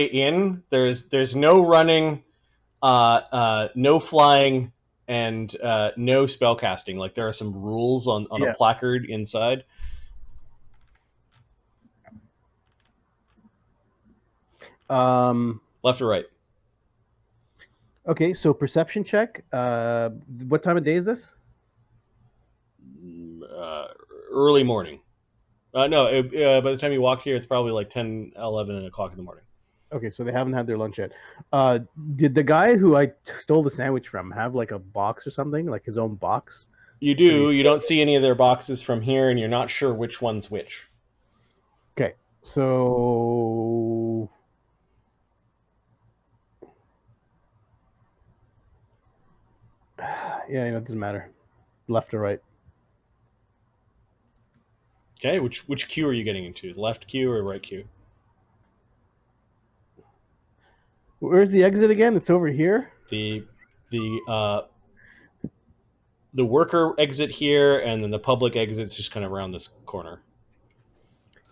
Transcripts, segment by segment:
in. There's no running, no flying, and no spell casting. Like there are some rules on a Yeah. placard inside. Left or right? Okay, so perception check. What time of day is this? Uh, Early morning. No, by the time you walk here, it's probably like 10, 11 o'clock in the morning. Okay, so they haven't had their lunch yet. Did the guy who I stole the sandwich from have like a box or something, like his own box? You That he... do. You don't see any of their boxes from here, and you're not sure which one's which. Okay, so yeah, it doesn't matter, left or right. Okay, which queue are you getting into? The left queue or right queue? Where's the exit again? It's over here. The the uh, the worker exit here, and then the public exit's just kind of around this corner.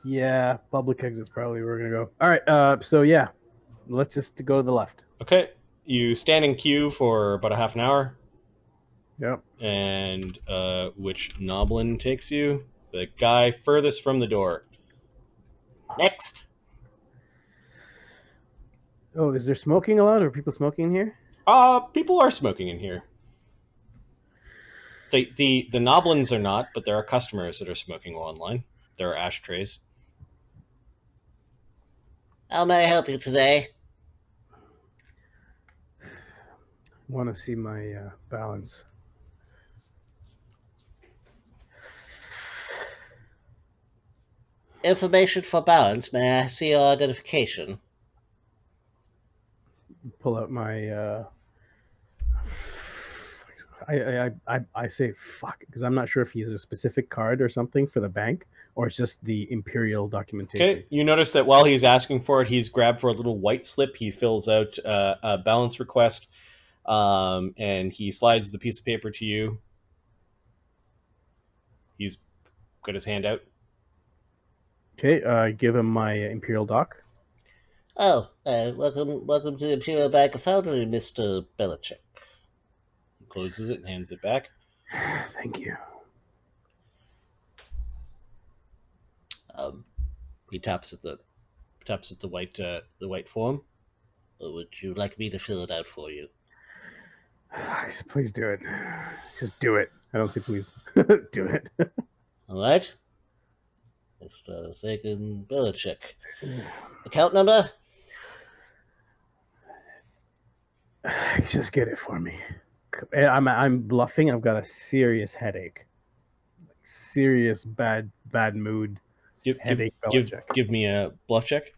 Yeah, public exit's probably where we're gonna go. All right, so yeah, let's just go to the left. Okay, you stand in queue for about a half an hour. Yep. And which Noblin takes you? The guy furthest from the door. Next. Oh, is there smoking allowed? Are people smoking in here? People are smoking in here. The Noblins are not, but there are customers that are smoking while online. There are ashtrays. How may I help you today? Want to see my balance? Information for balance. May I see your identification? Pull out my. I say fuck because I'm not sure if he has a specific card or something for the bank or it's just the Imperial documentation. Okay, you notice that while he's asking for it, he's grabbed for a little white slip. He fills out a balance request, and he slides the piece of paper to you. He's got his hand out. Okay, give him my Imperial doc. Oh, welcome to the Imperial Bank of Foundry, Mr. Belichek. He closes it and hands it back. Thank you. He taps at the white form. Or would you like me to fill it out for you? Please do it. Just do it. I don't say please. Do it. All right. Mr. Zagan Belichek. Account number? Just get it for me. I'm bluffing. I've got a serious headache. Serious bad mood. Headache. Give me a bluff check.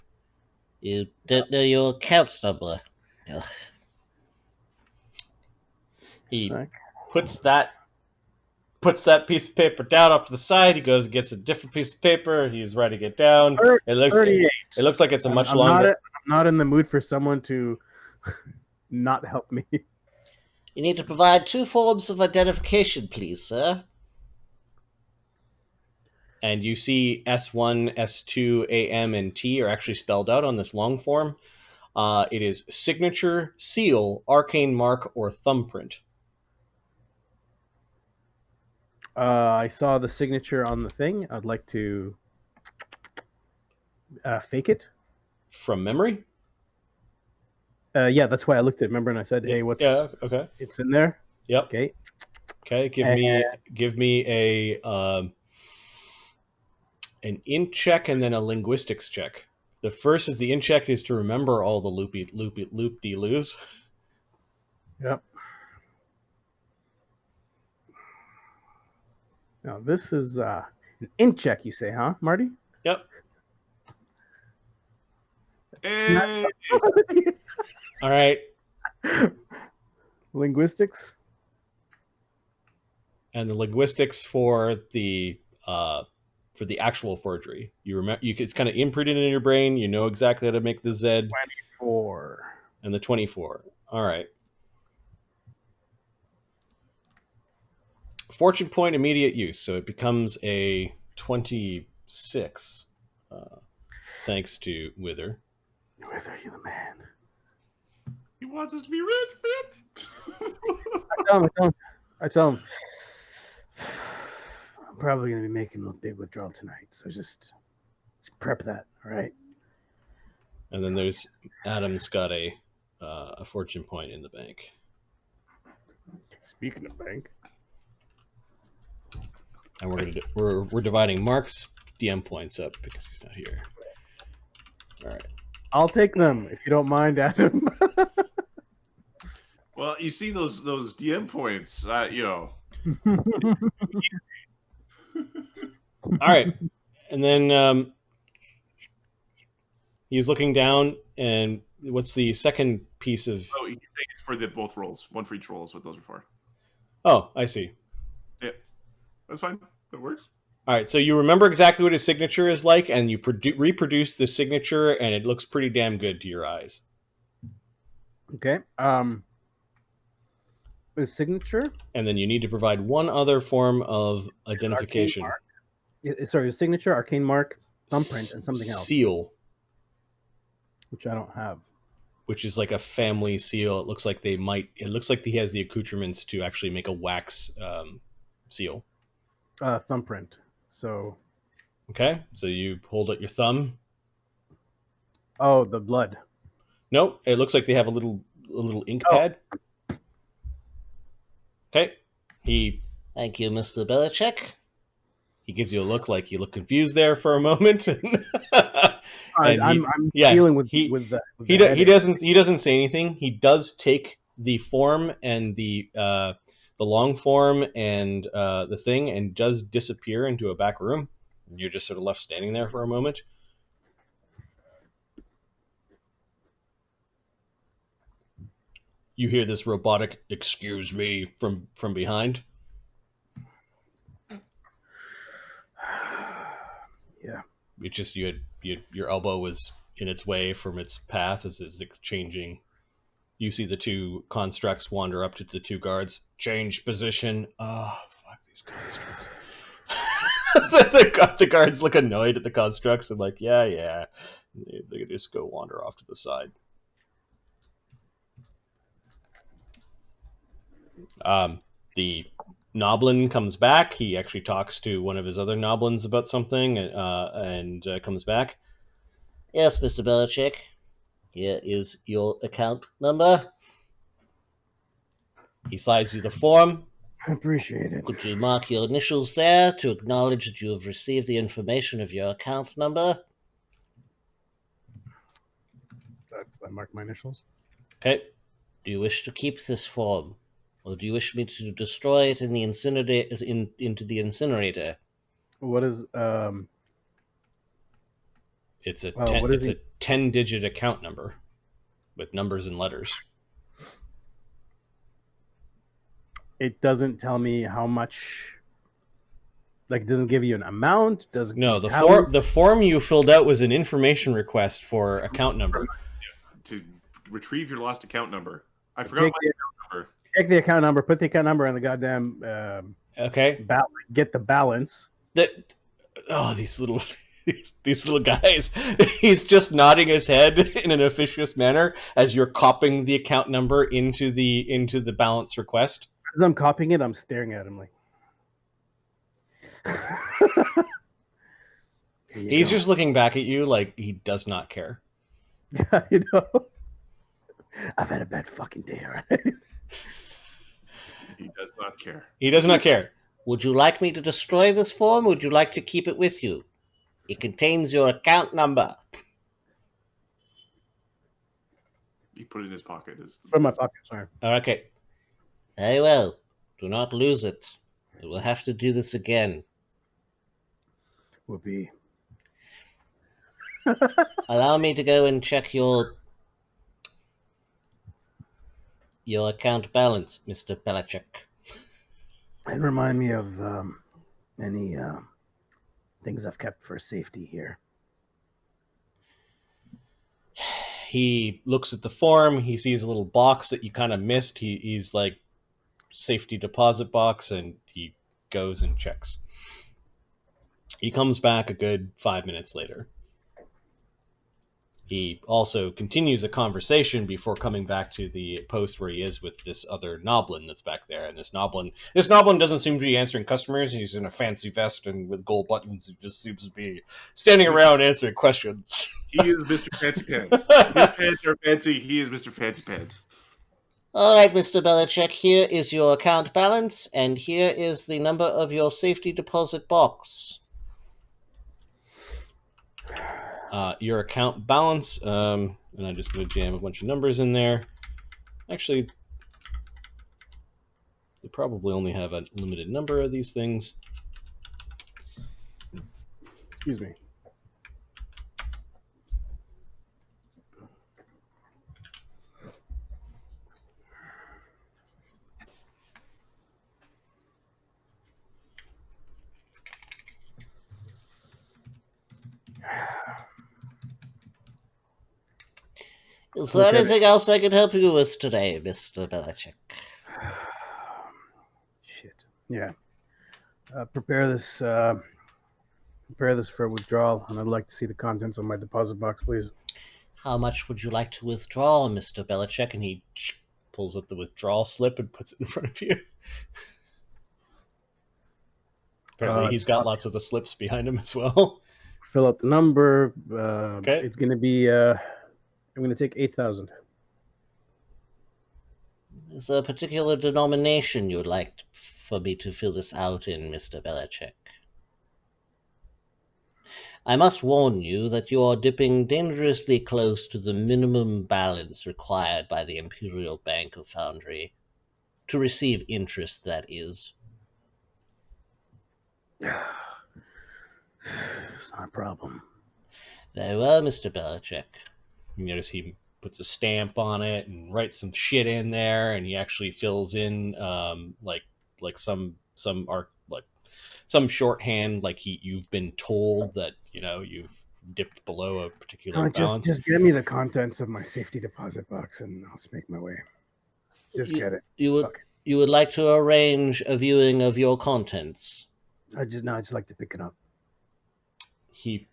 You don't know your account number. Ugh. He puts that piece of paper down off to the side. He goes and gets a different piece of paper. He's writing it down. It looks like it's a much longer. I'm not in the mood for someone to not help me. You need to provide 2 forms of identification, please, sir. And you see S1, S2, AM, and T are actually spelled out on this long form. It is signature, seal, arcane mark, or thumbprint. I saw the signature on the thing. I'd like to fake it. From memory? Yeah, that's why I looked at it. Remember, and I said, "Hey, what's?" Yeah, okay. It's in there. Yep. Okay. Okay. Give me a an int check and then a linguistics check. The first is the int check is to remember all the loop-de-loos. Yep. Now this is an int check, you say, huh, Marty? Yep. All right. Linguistics. And the linguistics for the actual forgery. It's kind of imprinted in your brain. You know exactly how to make the Z. 24. And the 24. All right. Fortune point immediate use, so it becomes a 26, thanks to Wither. Whether you're the man. He wants us to be rich, man. I tell him, I'm probably going to be making a big withdrawal tonight, so just prep that, all right? And then there's Adam's got a fortune point in the bank. Speaking of bank, and we're dividing Mark's DM points up because he's not here. All right, I'll take them if you don't mind, Adam. Well, you see those DM points, you know. All right, and then he's looking down, and what's the second piece of? Oh, you think it's for both rolls. One for each roll is what those are for. Oh, I see. Yeah, that's fine. That works. All right, so you remember exactly what his signature is like, and you reproduce the signature, and it looks pretty damn good to your eyes. Okay. His signature, and then you need to provide one other form of identification. Sorry, his signature, arcane mark, thumbprint, and something else. Seal, which I don't have. Which is like a family seal. It looks like they might. It looks like he has the accoutrements to actually make a wax seal. Thumbprint. So. Okay, so you hold out your thumb. Oh, the blood. Nope, it looks like they have a little ink pad. Okay, Thank you, Mr. Belichek. He gives you a look like you look confused there for a moment. I'm dealing with he doesn't say anything. He does take the form and the long form and the thing and does disappear into a back room. You're just sort of left standing there for a moment. You hear this robotic "excuse me" from behind. Yeah. It's just your elbow was in its way from its path as it's changing. You see the two constructs wander up to the two guards. Change position. Oh, fuck these constructs. the guards look annoyed at the constructs and like, yeah. They just go wander off to the side. The Noblin comes back. He actually talks to one of his other Noblins about something and comes back. Yes, Mr. Belichek. Here is your account number. He slides you the form. I appreciate it. Could you mark your initials there to acknowledge that you have received the information of your account number? I mark my initials. Okay. Do you wish to keep this form? Or do you wish me to destroy it in the into the incinerator? What is It's a 10-digit account number with numbers and letters. It doesn't tell me how much. Like, it doesn't give you an amount. No, the form you filled out was an information request for account number. To retrieve your lost account number. I forgot my account number. Take the account number. Put the account number in the goddamn. Okay. Get the balance. These little guys. He's just nodding his head in an officious manner as you're copying the account number into the balance request. As I'm copying it, I'm staring at him like. He's just looking back at you like he does not care. Yeah, I've had a bad fucking day, all right? He does not care. He does not care. Would you like me to destroy this form, or would you like to keep it with you? It contains your account number. He put it in his pocket. From my pocket, sorry. Okay. Very well. Do not lose it. We will have to do this again. Whoopee. Allow me to go and check your account balance, Mr. Belichek. It remind me of any things I've kept for safety here. He looks at the form. He sees a little box that you kind of missed. He's like, safety deposit box, and he goes and checks. He comes back a good 5 minutes later. He also continues a conversation before coming back to the post where he is with this other Noblin that's back there. And this Noblin doesn't seem to be answering customers. He's in a fancy vest and with gold buttons. He just seems to be standing around answering questions. He is Mr. Fancy Pants. His pants are fancy. He is Mr. Fancy Pants. All right, Mr. Belichek, here is your account balance, and here is the number of your safety deposit box. Your account balance, and I'm just going to jam a bunch of numbers in there. Actually, they probably only have a limited number of these things. Excuse me. Is there anything else I can help you with today, Mr. Belichek? Shit. Yeah. Prepare this for withdrawal, and I'd like to see the contents of my deposit box, please. How much would you like to withdraw, Mr. Belichek? And he pulls up the withdrawal slip and puts it in front of you. Apparently, he's got lots of the slips behind him as well. Fill out the number. Okay. It's going to be. I'm going to take 8,000. Is there a particular denomination you would like for me to fill this out in, Mr. Belichek? I must warn you that you are dipping dangerously close to the minimum balance required by the Imperial Bank of Foundry. To receive interest, that is. It's not a problem. Very well, Mr. Belichek. You notice he puts a stamp on it and writes some shit in there, and he actually fills in some shorthand, like you've been told that you've dipped below a particular balance. Just give me the contents of my safety deposit box, and I'll just make my way. Get it. You would like to arrange a viewing of your contents? I just like to pick it up. He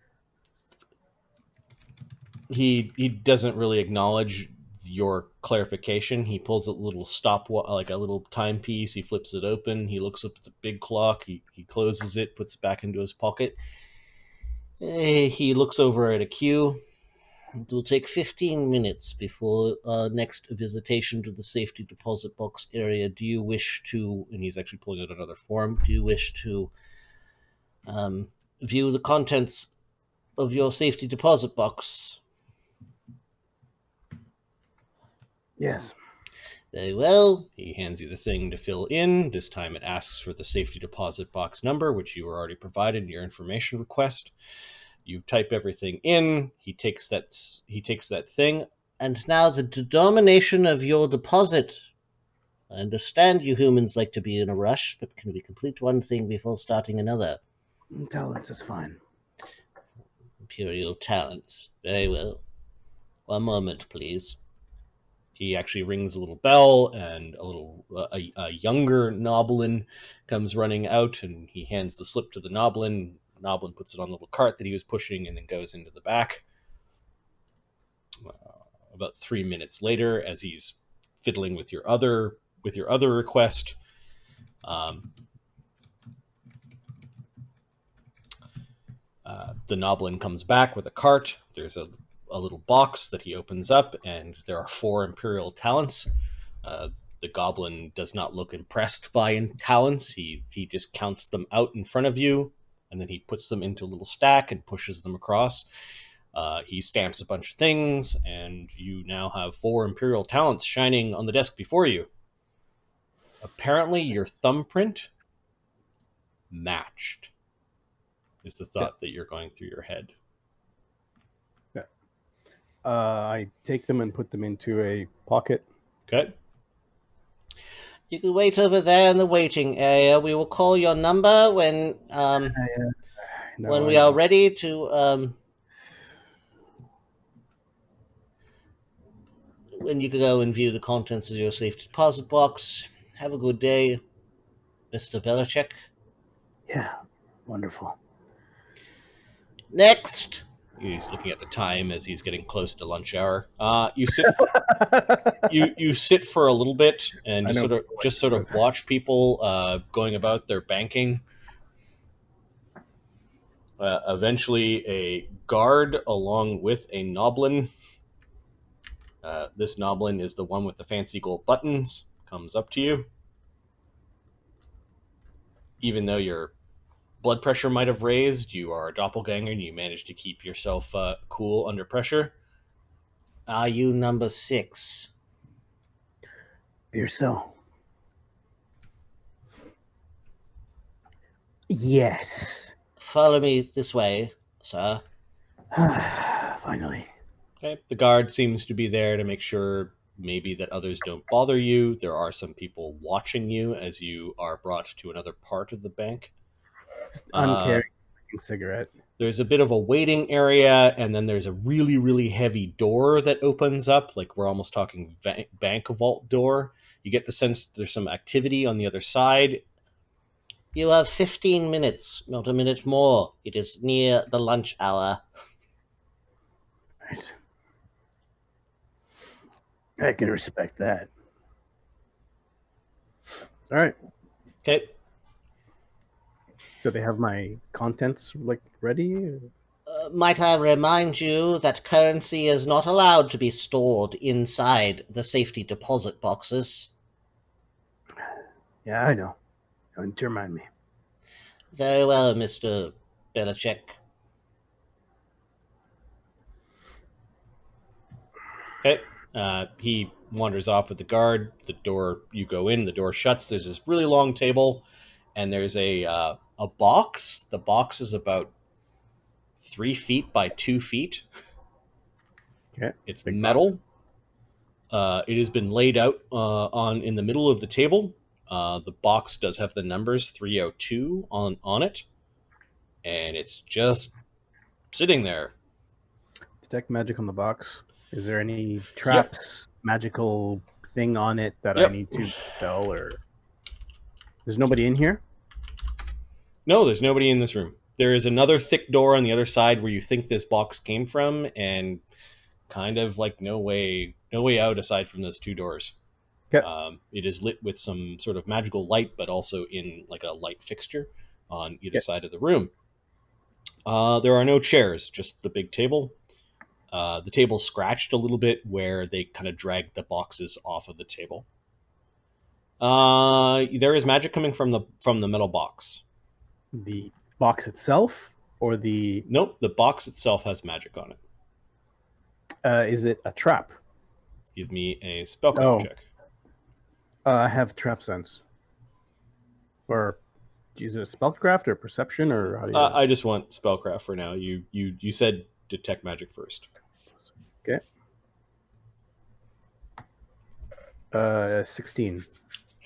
doesn't really acknowledge your clarification. He pulls a little like a little timepiece. He flips it open. He looks up at the big clock. He closes it, puts it back into his pocket. He looks over at a queue. It will take 15 minutes before next visitation to the safety deposit box area. Do you wish to, and he's actually pulling out another form, do you wish to view the contents of your safety deposit box? Yes. Very well. He hands you the thing to fill in. This time it asks for the safety deposit box number, which you were already provided in your information request. You type everything in. He takes that thing. And now the denomination of your deposit. I understand you humans like to be in a rush, but can we complete one thing before starting another? Talents is fine. Imperial talents. Very well. One moment, please. He actually rings a little bell, and a younger Noblin comes running out, and he hands the slip to the Noblin. Noblin puts it on the little cart that he was pushing, and then goes into the back. About 3 minutes later, as he's fiddling with your other request, the Noblin comes back with a cart. There's a little box that he opens up, and there are 4 Imperial talents. The goblin does not look impressed by talents. He just counts them out in front of you, and then he puts them into a little stack and pushes them across. He stamps a bunch of things, and you now have 4 Imperial talents shining on the desk before you. Apparently, your thumbprint matched, is the thought that you're going through your head. I take them and put them into a pocket. Okay. You can wait over there in the waiting area. We will call your number when we are ready to when you can go and view the contents of your safety deposit box. Have a good day, Mr. Belichek. Yeah, wonderful. Next. He's looking at the time as he's getting close to lunch hour. You sit. You sit for a little bit and I know just sort of watch people going about their banking. Eventually, a guard along with a noblin. This noblin is the one with the fancy gold buttons. Comes up to you. Even though your blood pressure might have raised, you are a doppelganger and you manage to keep yourself cool under pressure. Are you number 6? Fear so. Yes. Follow me this way, sir. Finally. Okay. The guard seems to be there to make sure maybe that others don't bother you. There are some people watching you as you are brought to another part of the bank. I'm carrying a cigarette. There's a bit of a waiting area, and then there's a really, really heavy door that opens up. Like we're almost talking bank vault door. You get the sense there's some activity on the other side. You have 15 minutes, not a minute more. It is near the lunch hour. Right. I can respect that. All right. Okay. Do they have my contents like ready? Might I remind you that currency is not allowed to be stored inside the safety deposit boxes? Yeah, I know. Don't you remind me. Very well, Mr. Belichek. Okay. He wanders off with the guard. The door, you go in, the door shuts. There's this really long table, and there's a box. The box is about 3 feet by 2 feet. Okay. It's Big metal. It has been laid out in the middle of the table. The box does have the numbers 302 on it, and it's just sitting there. Detect magic on the box. Is there any traps, magical thing on it that I need to spell, or there's nobody in here? No, there's nobody in this room. There is another thick door on the other side where you think this box came from, and kind of like no way out aside from those 2 doors. Okay. It is lit with some sort of magical light, but also in like a light fixture on either side of the room. There are no chairs, just the big table. The table's scratched a little bit where they kind of dragged the boxes off of the table. There is magic coming from the metal box. The box itself, or the? Nope, the box itself has magic on it. Is it a trap? Give me a spellcraft check. I have trap sense. Or is it a spellcraft or perception, or how do you? I just want spellcraft for now. You said detect magic first. Okay. 16.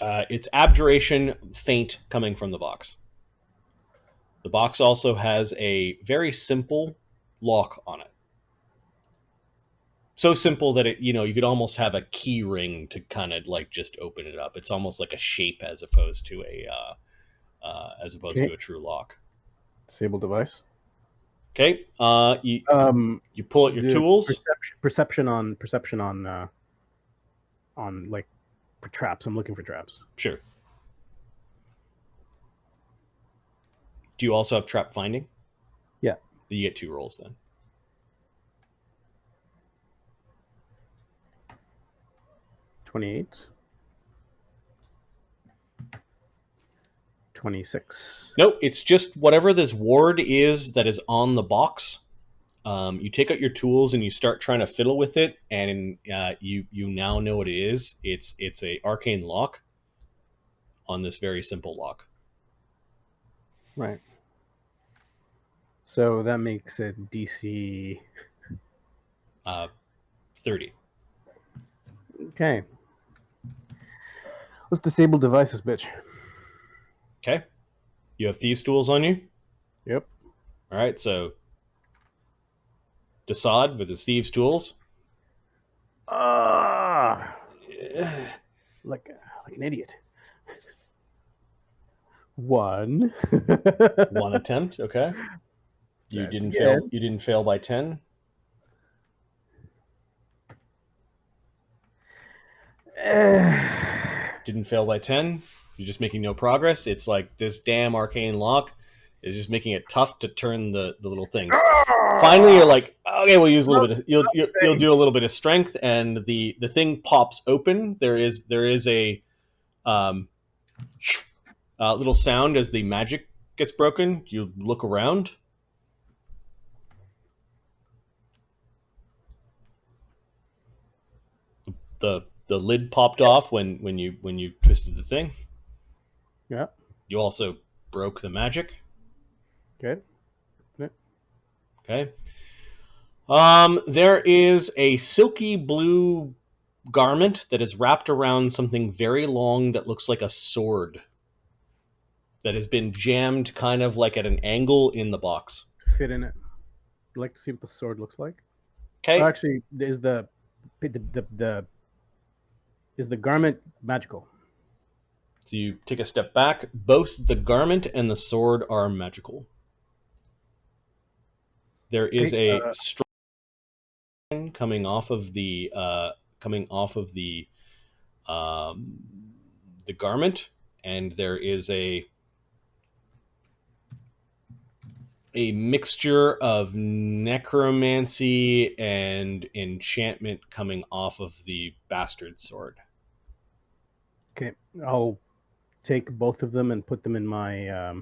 It's abjuration faint coming from the box. The box also has a very simple lock on it. So simple that you could almost have a key ring to kind of like just open it up. It's almost like a shape as opposed to a true lock. Disable device. Okay. You pull out your tools. Perception on like for traps. I'm looking for traps. Sure. Do you also have trap finding? Yeah. You get 2 rolls then. 28. 26. Nope, it's just whatever this ward is that is on the box. You take out your tools and you start trying to fiddle with it, and you now know what it is. It's a arcane lock on this very simple lock. Right. So that makes it DC 30. Okay. Let's disable devices, bitch. Okay. You have thieves' tools on you? Yep. All right, so Dassod with his thieves' tools. Like an idiot. 1. 1 attempt, okay. You That's didn't good. fail. You didn't fail by 10. Didn't fail by 10. You're just making no progress. It's like this damn arcane lock is just making it tough to turn the little things. Finally, you're like, okay, we'll use a little bit. You'll do a little bit of strength, and the thing pops open. There is a little sound as the magic gets broken. You look around. The lid popped off when you twisted the thing. Yeah. You also broke the magic. Good. Okay. There is a silky blue garment that is wrapped around something very long that looks like a sword that has been jammed kind of like at an angle in the box. Fit in it. I'd like to see what the sword looks like. Okay. Oh, actually, is the garment magical? So you take a step back. Both the garment and the sword are magical. There is a string coming off of the garment, and there is a mixture of necromancy and enchantment coming off of the bastard sword. Okay, I'll take both of them and put them in my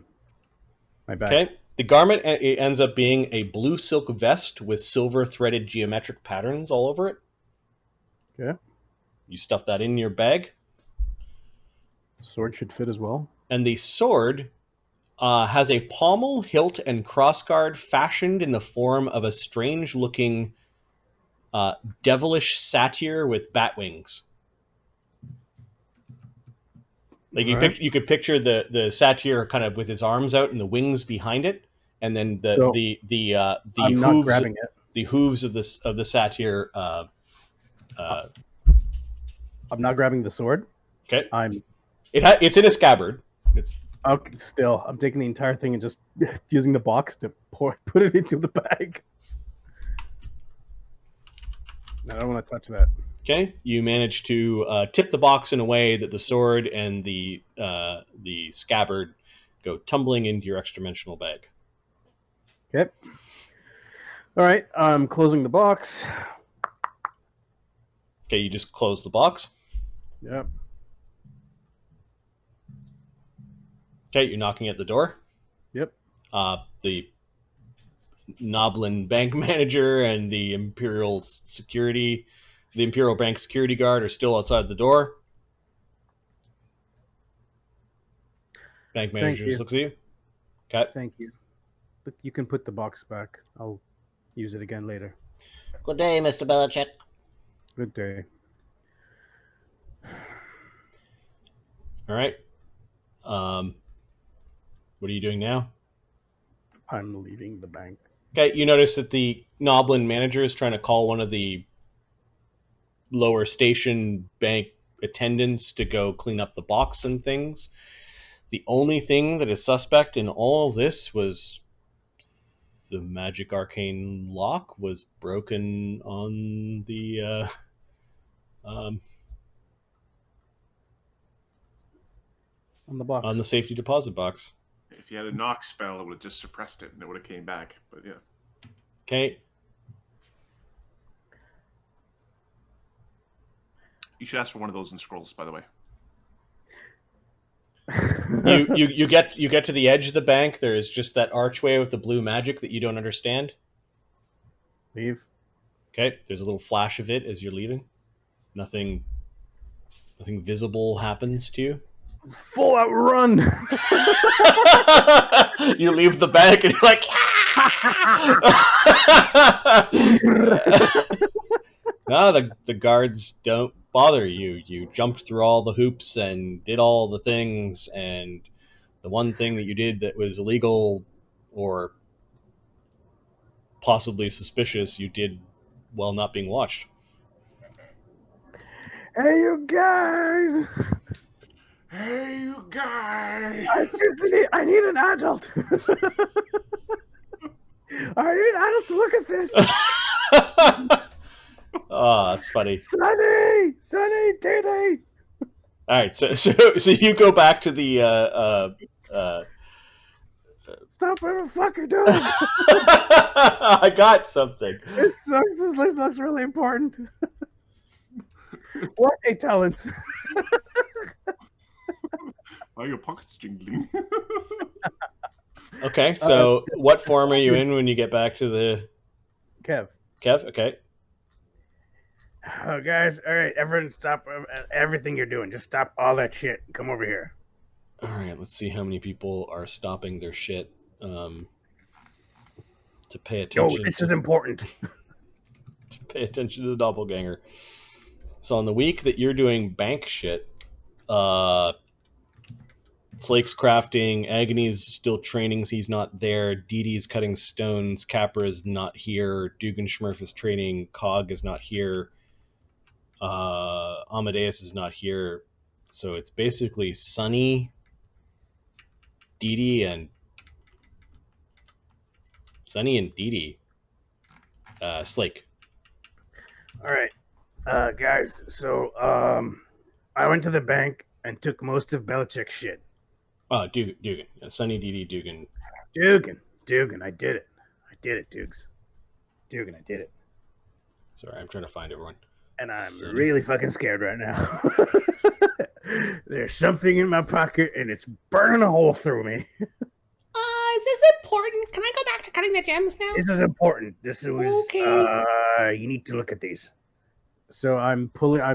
my bag. Okay. The garment it ends up being a blue silk vest with silver threaded geometric patterns all over it. Okay. You stuff that in your bag. Sword should fit as well. And the sword has a pommel, hilt, and crossguard fashioned in the form of a strange-looking devilish satyr with bat wings. Like you could picture the satyr kind of with his arms out and the wings behind it, and then the I'm hooves, not grabbing it. The hooves of the satyr. I'm not grabbing the sword. Okay. It's in a scabbard. It's okay. Still, I'm taking the entire thing and just using the box to put it into the bag. No, I don't want to touch that. okay. You manage to tip the box in a way that the sword and the scabbard go tumbling into your extra-dimensional bag. Okay. All right. I'm closing the box. Okay, you just close the box. Yep. Okay, you're knocking at the door. Yep. The Noblin bank manager and the Imperial Bank security guard are still outside the door. Bank manager just looks at you. Okay. Thank you. But you can put the box back. I'll use it again later. Good day, Mr. Belichek. Good day. All right. What are you doing now? I'm leaving the bank. Okay, you notice that the Noblin manager is trying to call one of the lower station bank attendants to go clean up the box and things. The only thing that is suspect in all of this was the magic arcane lock was broken on the On the box. on the safety deposit box. If you had a knock spell, it would have just suppressed it and it would have came back. But yeah. Okay. You should ask for one of those in scrolls, by the way. You get to the edge of the bank. There is just that archway with the blue magic that you don't understand. Leave. Okay. There's a little flash of it as you're leaving. Nothing visible happens to you. Full out run. You leave the bank and you're like, no, the guards don't bother you. You jumped through all the hoops and did all the things, and the one thing that you did that was illegal or possibly suspicious, you did while not being watched. Hey, you guys! Hey, you guys! I need an adult. I don't look at this. Oh, that's funny. Sunny, Dee Dee. All right, so you go back to the Stop whatever the fuck you're doing. I got something. This sucks. This looks really important. What a talent. Why are your pockets jingling? Okay, so what form are you in when you get back to the Kev? Okay. Oh, guys, all right, everyone stop everything you're doing. Just stop all that shit. Come over here. All right, let's see how many people are stopping their shit to pay attention. Yo, this is important. To pay attention to the doppelganger. So on the week that you're doing bank shit, Slake's crafting, Agony's still training, so he's not there. Dee Dee's cutting stones, Capra is not here, Duggan Schmurf is training, Cog is not here, Amadeus is not here. So it's basically Sunny, Dee Dee, and Dee Dee. Slake. All right, guys. So I went to the bank and took most of Belichek's shit. Oh, Duggan. Sunny, Dee Dee, Duggan. Duggan. I did it, Dukes. Duggan, I did it. Sorry, I'm trying to find everyone. And I'm really fucking scared right now. There's something in my pocket and it's burning a hole through me. Is this important? Can I go back to cutting the gems now? This is important. This is Okay. You need to look at these. So I'm pouring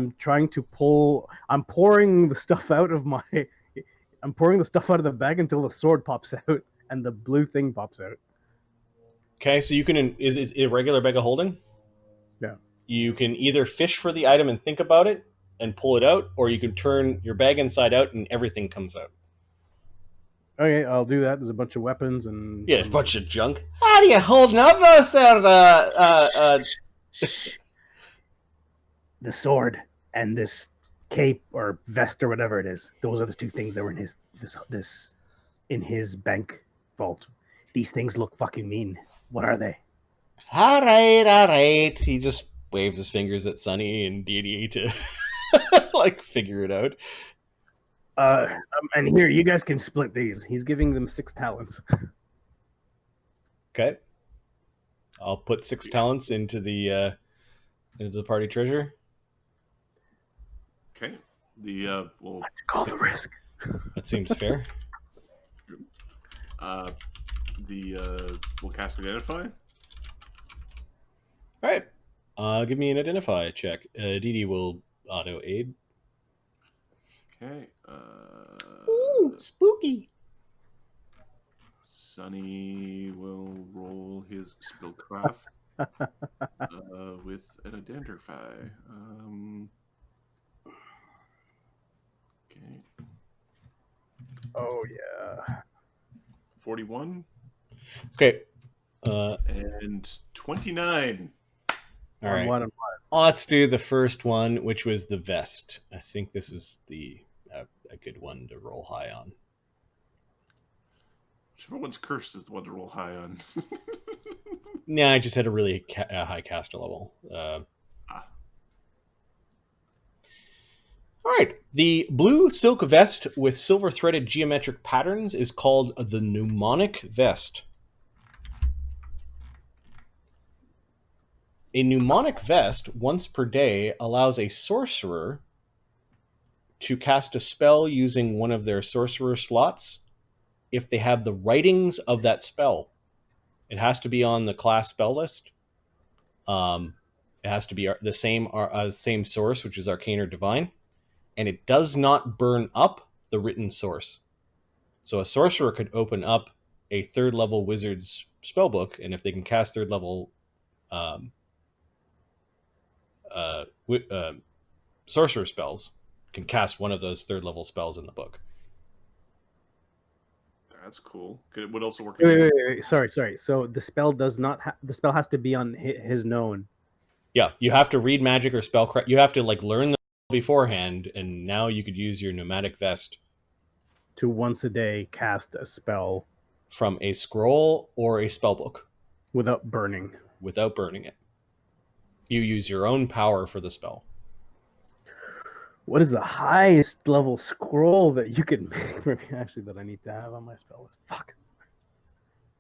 the stuff out of the bag until the sword pops out and the blue thing pops out. Okay, so you can is a regular bag of holding? Yeah. You can either fish for the item and think about it and pull it out, or you can turn your bag inside out and everything comes out. Okay, I'll do that. There's a bunch of weapons and Yeah, a bunch of junk. What are you holding up there, sir? Shh. The sword and this cape or vest or whatever it is. Those are the two things that were in his bank vault. These things look fucking mean. What are they? All right. He just waves his fingers at Sunny and Dee Dee to like figure it out. And here, you guys can split these. He's giving them 6 talents. Okay. I'll put 6 talents into the party treasure. Okay. We'll Call the risk. That seems fair. we'll cast Identify. All right. Give me an Identify check. Dee Dee will auto aid. Okay. Ooh, spooky. Sunny will roll his spellcraft with an Identify. Okay. Oh yeah. 41 Okay. and 29. All right. One. Let's do the first one, which was the vest. I think this is a good one to roll high on. Whichever one's cursed is the one to roll high on. Nah, I just had a really high caster level. All right. The blue silk vest with silver threaded geometric patterns is called the Mnemonic Vest. A mnemonic vest once per day allows a sorcerer to cast a spell using one of their sorcerer slots if they have the writings of that spell. It has to be on the class spell list. It has to be the same source, which is arcane or divine, and it does not burn up the written source. So a sorcerer could open up a 3rd level wizard's spellbook, and if they can cast 3rd level sorcerer spells, can cast one of those 3rd level spells in the book. That's cool. It would also work. Wait. Sorry. So the spell the spell has to be on his known. Yeah, you have to read magic or spell. You have to learn the beforehand, and now you could use your pneumatic vest To once a day cast a spell from a scroll or a spell book. Without burning. without burning it. You use your own power for the spell. What is the highest level scroll that you can make? Maybe actually that I need to have on my spell list. Fuck.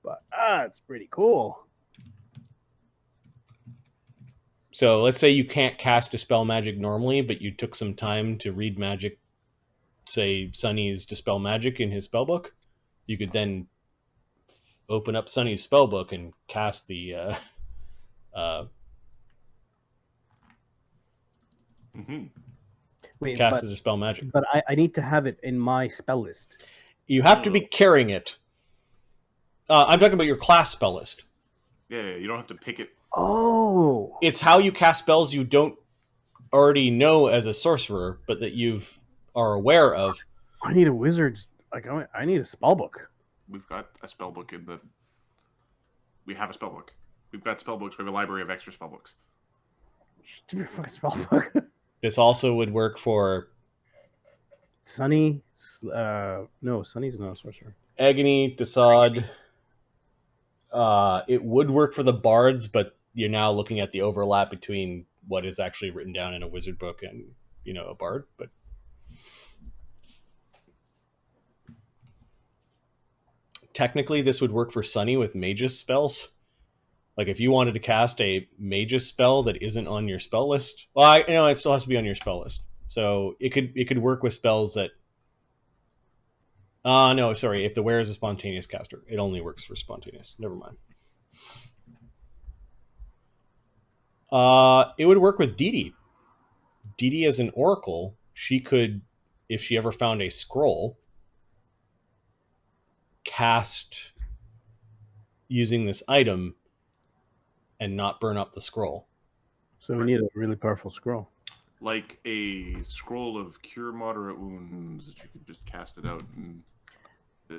But it's pretty cool. So let's say you can't cast Dispel Magic normally, but you took some time to read magic, say Sunny's Dispel Magic in his spellbook. You could then open up Sunny's spellbook and cast the Wait, cast the Dispel Magic. but I need to have it in my spell list. You have to be carrying it. I'm talking about your class spell list. Yeah, you don't have to pick it. Oh, It's how you cast spells you don't already know as a sorcerer, but that you've are aware of. I need a wizard's. Like I need a spell book. We've got a spell book in the. We have a spell book. We've got spell books. We have a library of extra spell books. Just give me a fucking spell book. This also would work for Sunny. No, Sunny's not a sorcerer. Agony, Dassod. It would work for the bards, but you're now looking at the overlap between what is actually written down in a wizard book and, a bard. But technically, this would work for Sunny with Magus spells. Like if you wanted to cast a Magus spell that isn't on your spell list, well, it still has to be on your spell list. So it could work with spells that. No, sorry. If the wearer is a spontaneous caster, it only works for spontaneous. Never mind. It would work with Dee Dee. Dee Dee as an oracle, she could, if she ever found a scroll, cast using this item and not burn up the scroll. So we need a really powerful scroll. Like a scroll of cure moderate wounds that you could just cast it out.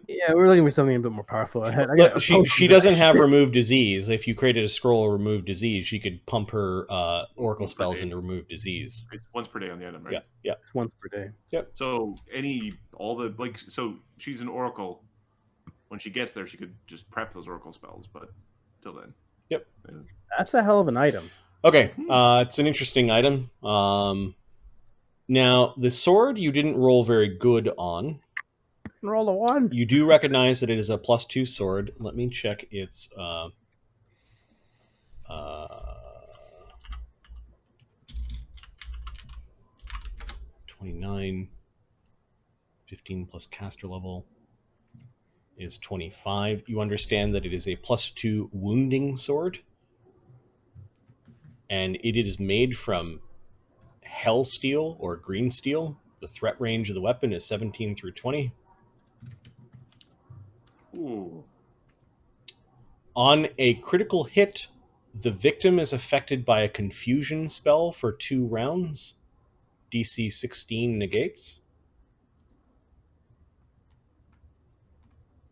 Yeah, we're looking for something a bit more powerful. She doesn't have remove disease. If you created a scroll of remove disease, she could pump her oracle spells into remove disease. It's once per day on the item, right? Yeah. It's once per day. Yep. So so she's an oracle. When she gets there, she could just prep those oracle spells, but till then. Yep. That's a hell of an item. Okay, it's an interesting item. Now, the sword you didn't roll very good on. Roll a 1. You do recognize that it is a +2 sword. Let me check its 29, 15 plus caster level is 25. You understand that it is a +2 wounding sword. And it is made from hell steel or green steel. The threat range of the weapon is 17 through 20. Ooh. On a critical hit, the victim is affected by a confusion spell for 2 rounds. DC 16 negates.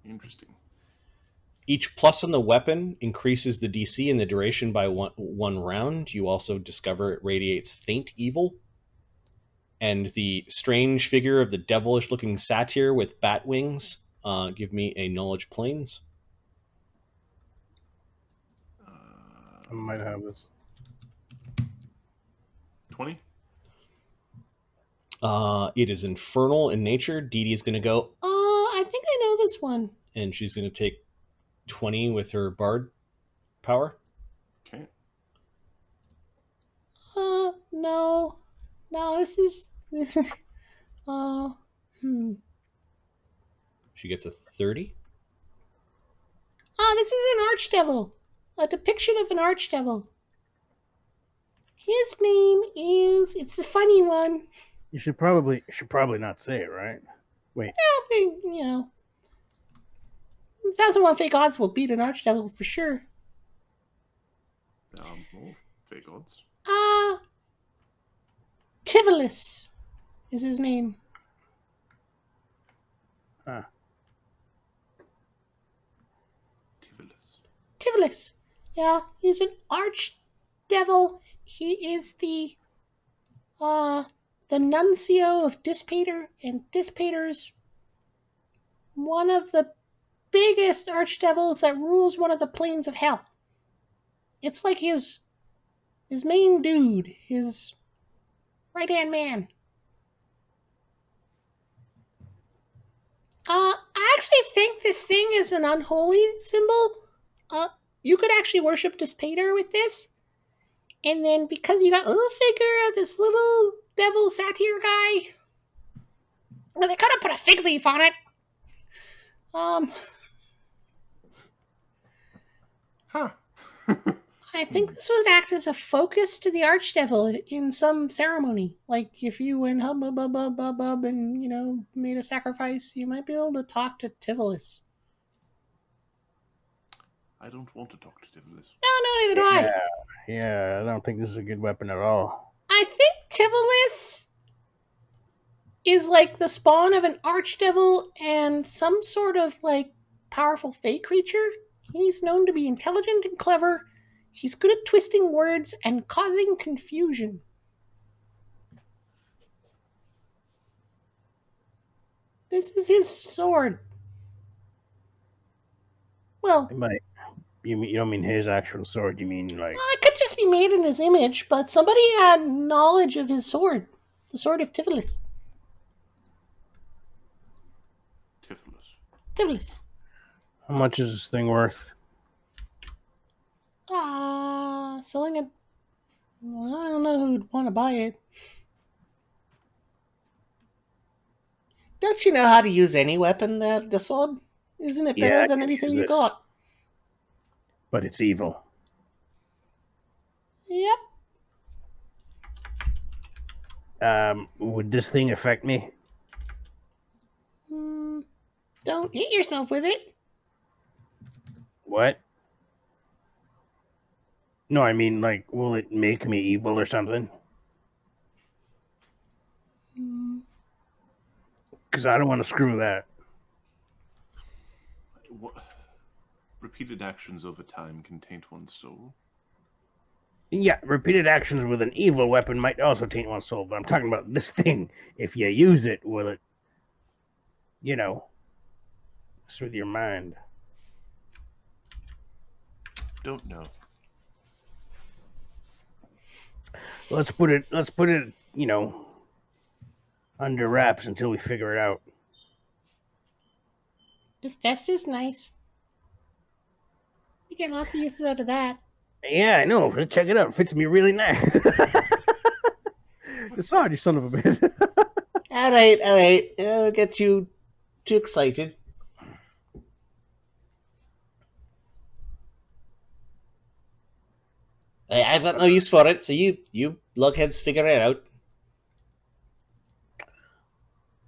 Interesting. Each plus on the weapon increases the DC and the duration by one round. You also discover it radiates faint evil. And the strange figure of the devilish-looking satyr with bat wings give me a knowledge planes. I might have this. 20? It is infernal in nature. Dee Dee is going to go, I think I know this one. and she's going to take 20 with her bard power. Okay. No, this is. She gets a 30. This is an archdevil. A depiction of an archdevil. His name is. It's the funny one. You should probably not say it, right? Wait. Yeah, 1001 fake odds will beat an archdevil for sure. Fake odds. Tivolis is his name. Tivolis. Yeah, he's an archdevil. He is the nuncio of Dispater, and Dispater's one of the biggest archdevils that rules one of the planes of hell. It's like his main dude, his right-hand man. I actually think this thing is an unholy symbol. You could actually worship Despater with this. And then because you got a little figure of this little devil satyr guy, well, they could have put a fig leaf on it. Huh. I think this would act as a focus to the Archdevil in some ceremony. Like if you went hub bub bub bub bub bub and made a sacrifice, you might be able to talk to Tivolis. I don't want to talk to Tivolis. No, neither do I. Yeah, I don't think this is a good weapon at all. I think Tivolis is like the spawn of an archdevil and some sort of like powerful fey creature. He's known to be intelligent and clever. He's good at twisting words and causing confusion. This is his sword. Well, You don't mean his actual sword. You mean like? it could just be made in his image, but somebody had knowledge of his sword, the sword of Tivolis. Tivolis. How much is this thing worth? Selling it. Well, I don't know who'd want to buy it. Don't you know how to use any weapon there, Dassod? Isn't it better Yeah, I than can anything use you this. got? But it's evil. Yep. Would this thing affect me? Don't hit yourself with it. What? No, I mean, like, will it make me evil or something? Because I don't want to screw that. What? Repeated actions over time can taint one's soul. Yeah, repeated actions with an evil weapon might also taint one's soul, but I'm talking about this thing. If you use it, will it, mess with your mind? Don't know. Let's put it, under wraps until we figure it out. This vest is nice. You get lots of uses out of that. Yeah, I know. Check it out. It fits me really nice. Dassod, you son of a bitch. All right. Don't get you too excited. I've got no use for it, so you lugheads figure it out.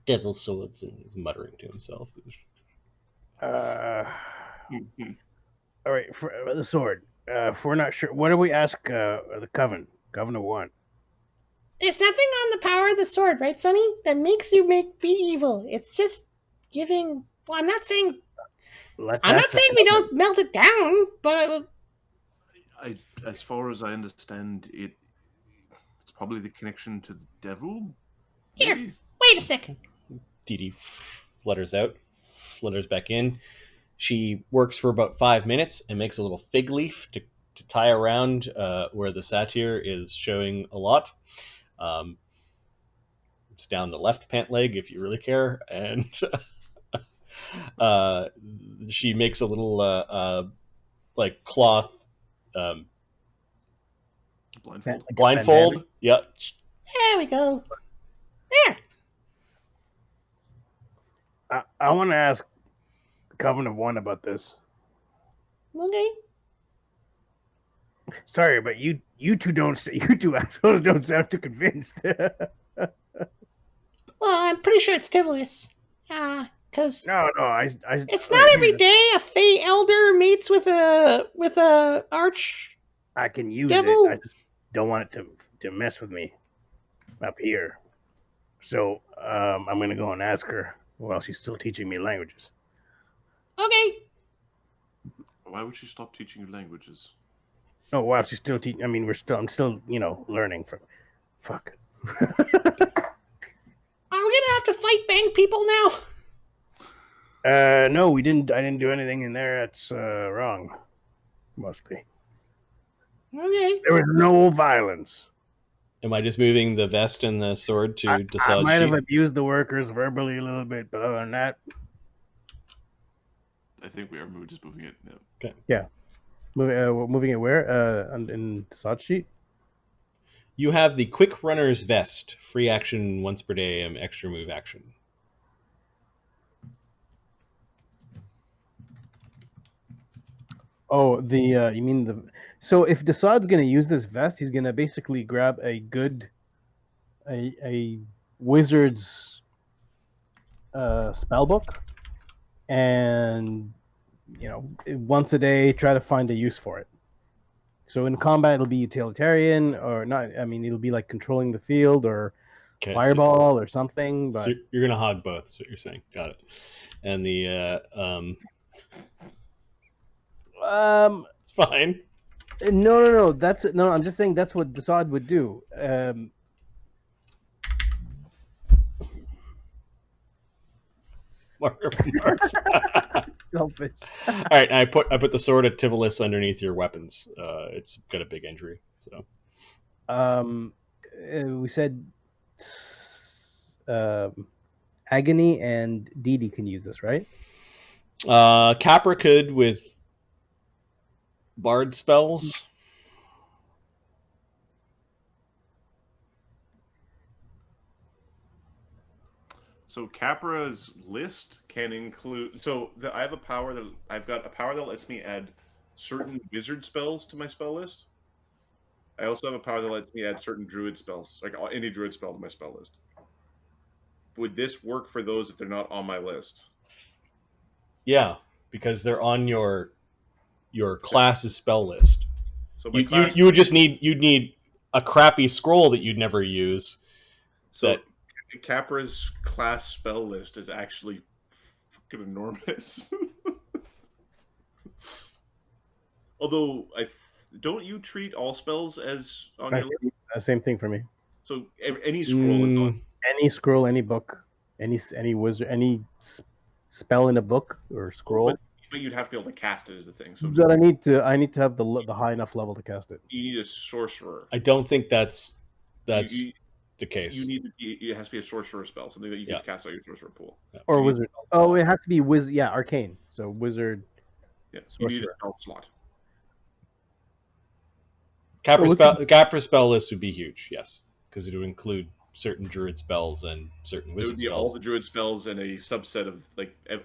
Devil swords, and he's muttering to himself. All right, for the sword. If we're not sure, what do we ask the Coven-of-One? There's nothing on the power of the sword, right, Sonny? That makes you be evil. It's just giving. Well, I'm not saying we don't melt it down, but as far as I understand, it's probably the connection to the devil. Here, maybe? wait a second. Dee Dee flutters back in. She works for about 5 minutes and makes a little fig leaf to tie around where the satyr is showing a lot. It's down the left pant leg if you really care. And she makes a little like cloth blindfold. Yep. There we go. There. I want to ask Coven-of-One about this. Okay. Sorry, but you two assholes don't sound too convinced. Well, I'm pretty sure it's Tivolis. Because no, it's not every day a Fey Elder meets with a arch. I can use devil. it. I just don't want it to mess with me up here. So I'm gonna go and ask her while she's still teaching me languages. Okay. Why would she stop teaching you languages? Oh, while she's still teaching. I mean, I'm still learning from. Fuck. Are we gonna have to fight bank people now? No, we didn't. I didn't do anything in there that's wrong. Mostly. Okay. There was no violence. Am I just moving the vest and the sword to I Dassod's might have sheet? abused the workers verbally a little bit, but other than that, I think we are just moving it. No. moving it where? In Dassod's sheet. You have the Quick Runner's Vest, free action once per day, extra move action. Oh, you mean the? So if Dassod's gonna use this vest, he's gonna basically grab a wizard's spell book, and once a day try to find a use for it. So in combat, it'll be utilitarian, or not. I mean, it'll be like controlling the field or fireball or something. But so you're gonna hog both. Is what you're saying? Got it. And the it's fine. No. No. I'm just saying that's what Dassod would do. Selfish. All right, I put the sword of Tivolis underneath your weapons. It's got a big injury, so. We said Agony and Dee Dee can use this, right? Capra could with bard spells. So Capra's list can include. So I have a power that I've got a power that lets me add certain wizard spells to my spell list. I also have a power that lets me add certain druid spells, like any druid spell to my spell list. Would this work for those if they're not on my list? Yeah, because they're on your class's spell list. So you would just need a crappy scroll that you'd never use. So Capra's class spell list is actually fucking enormous. Although don't you treat all spells as on your list? Same thing for me. So any scroll is on. Any scroll, any book, any wizard, any spell in a book or scroll. But you'd have to be able to cast it as the thing. So but I need to have the high enough level to cast it. You need a sorcerer. I don't think that's the case. You need to be, it has to be a sorcerer spell, something that you can cast out your sorcerer pool. Yeah. Or wizard. Oh, it has to be arcane. So wizard. Yeah, you need a spell slot. Capra spell list would be huge, yes, because it would include certain druid spells and certain wizard spells. It would be all the druid spells and a subset of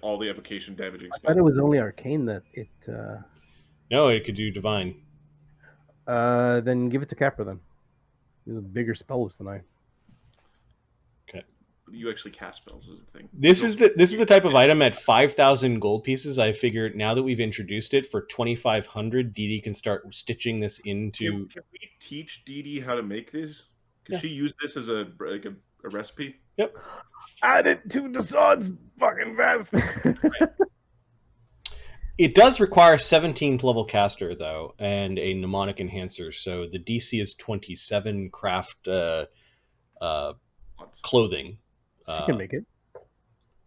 all the evocation damaging spells. I thought it was only arcane that it. No, it could do divine. Then give it to Capra then. He's a bigger spell list than I. Okay. You actually cast spells is the thing. This is the type of item at 5,000 gold pieces. I figured now that we've introduced it for 2,500, Dee Dee can start stitching this into. Can we teach Dee Dee how to make these? Can she use this as a recipe? Yep. Add it to Dassod's fucking vest. It does require 17th level caster though, and a mnemonic enhancer. So the DC is 27 craft clothing. She can make it.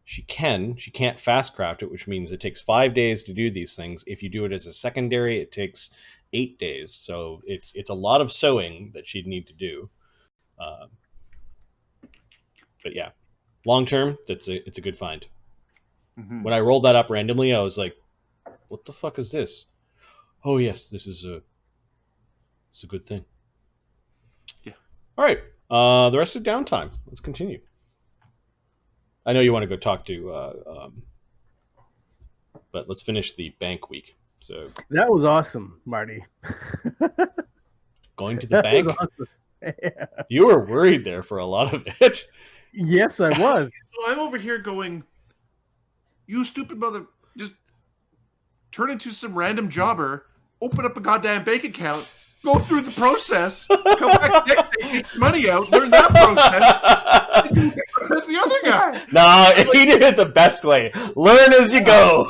She can. She can't fast craft it, which means it takes 5 days to do these things. If you do it as a secondary, it takes 8 days. So it's a lot of sewing that she'd need to do. But yeah, long term, it's a good find. Mm-hmm. When I rolled that up randomly, I was like, "What the fuck is this?" Oh yes, this is it's a good thing. Yeah. All right. The rest of downtime. Let's continue. I know you want to go talk to, but let's finish the bank week. So that was awesome, Marty. Going to the bank. Awesome. Yeah. You were worried there for a lot of it. Yes, I was. So I'm over here going, "You stupid mother! Just turn into some random jobber, open up a goddamn bank account, go through the process, come back next day, take money out, learn that process." That's the other guy. No, he did it the best way. Learn as you go.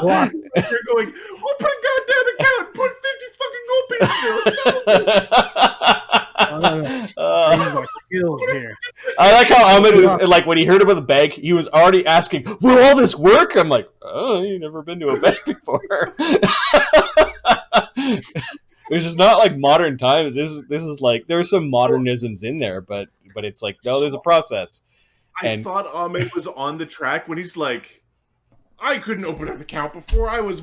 You're going, open a goddamn account, put 50 fucking gold pieces here. I like how Ahmed is, like, when he heard about the bank, he was already asking, "Will all this work?" I'm like, "Oh, you've never been to a bank before." Which is not like modern time. This is like there's some modernisms in there, but it's like no, there's a process. I And thought Ahmed was on the track when he's like, I couldn't open an account before. I was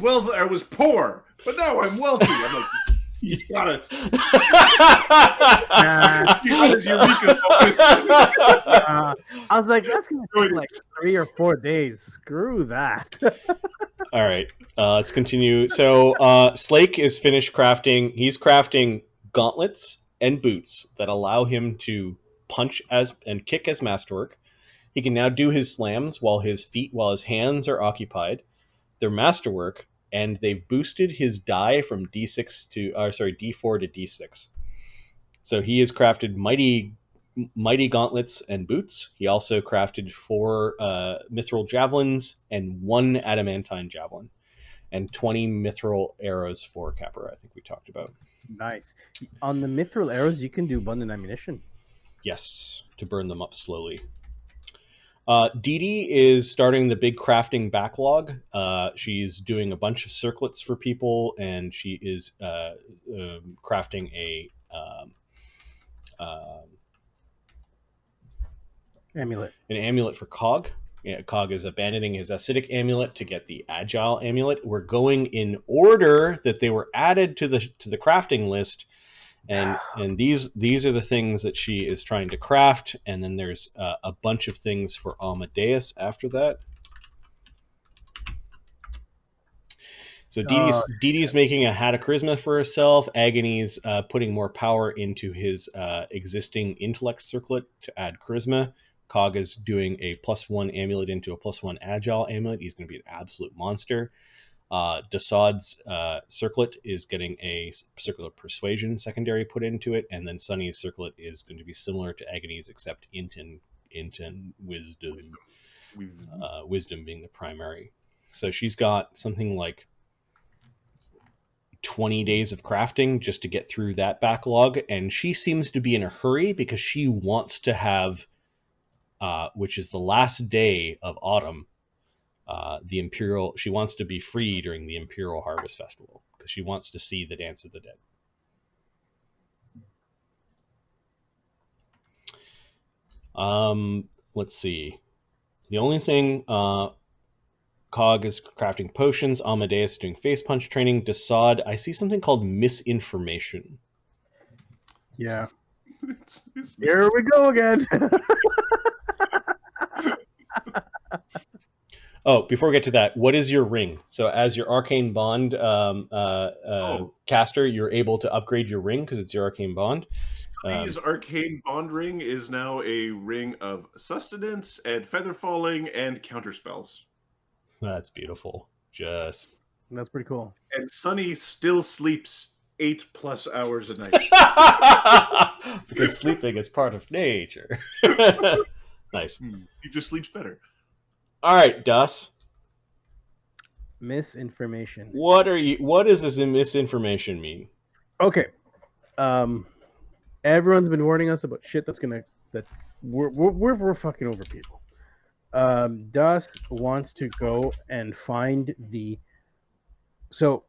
poor, but now I'm wealthy. I'm like, he's got it. He got his eureka moment. I was like, that's gonna take like 3 or 4 days. Screw that. all right, let's continue. So Slake is finished crafting. He's crafting gauntlets and boots that allow him to punch as and kick as masterwork. He can now do his slams while his hands are occupied. They're masterwork, and they've boosted his die from D4 to D6. So he has crafted mighty gauntlets and boots. He also crafted 4 mithril javelins and 1 adamantine javelin, and 20 mithril arrows for Capra. I think we talked about. Nice. On the mithril arrows, you can do abundant ammunition. Yes, to burn them up slowly. Dee Dee is starting the big crafting backlog. She's doing a bunch of circlets for people, and she is crafting Amulet. an amulet for Cog. Yeah, Cog is abandoning his acidic amulet to get the agile amulet. We're going in order that they were added to the crafting list. And these are the things that she is trying to craft, and then there's a bunch of things for Amadeus after that. So Dee Dee's making a hat of charisma for herself. Agony's putting more power into his existing intellect circlet to add charisma. Cog is doing a +1 amulet into a +1 agile amulet. He's going to be an absolute monster. Dassod's circlet is getting a circular persuasion secondary put into it, and then Sunny's circlet is going to be similar to Agony's, except int and wisdom, wisdom being the primary. So she's got something like 20 days of crafting just to get through that backlog, and she seems to be in a hurry because she wants to have, which is the last day of autumn, she wants to be free during the Imperial Harvest Festival because she wants to see the Dance of the Dead. Let's see. The only thing, Cog is crafting potions. Amadeus doing face punch training. Dassod, I see something called misinformation. Yeah. It's Here we go again. Oh, before we get to that, what is your ring? So as your Arcane Bond caster, you're able to upgrade your ring because it's your Arcane Bond. Sunny's arcane bond ring is now a ring of sustenance and feather falling and counter spells. That's beautiful. That's pretty cool. And Sunny still sleeps 8+ hours a night. Because sleeping is part of nature. Nice. He just sleeps better. All right, Dus. Misinformation. What does this misinformation mean? Okay. Everyone's been warning us about shit that we're fucking over people. Dus wants to go and find so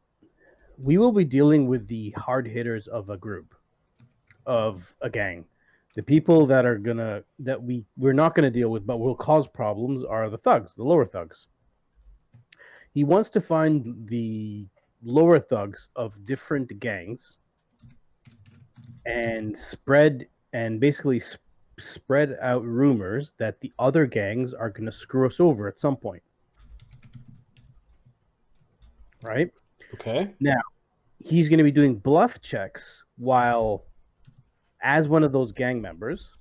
we will be dealing with the hard hitters of a group, of a gang. The people that we're not gonna deal with, but will cause problems, are the thugs, the lower thugs. He wants to find the lower thugs of different gangs and basically spread out rumors that the other gangs are gonna screw us over at some point. Right? Okay. Now, he's gonna be doing bluff checks as one of those gang members.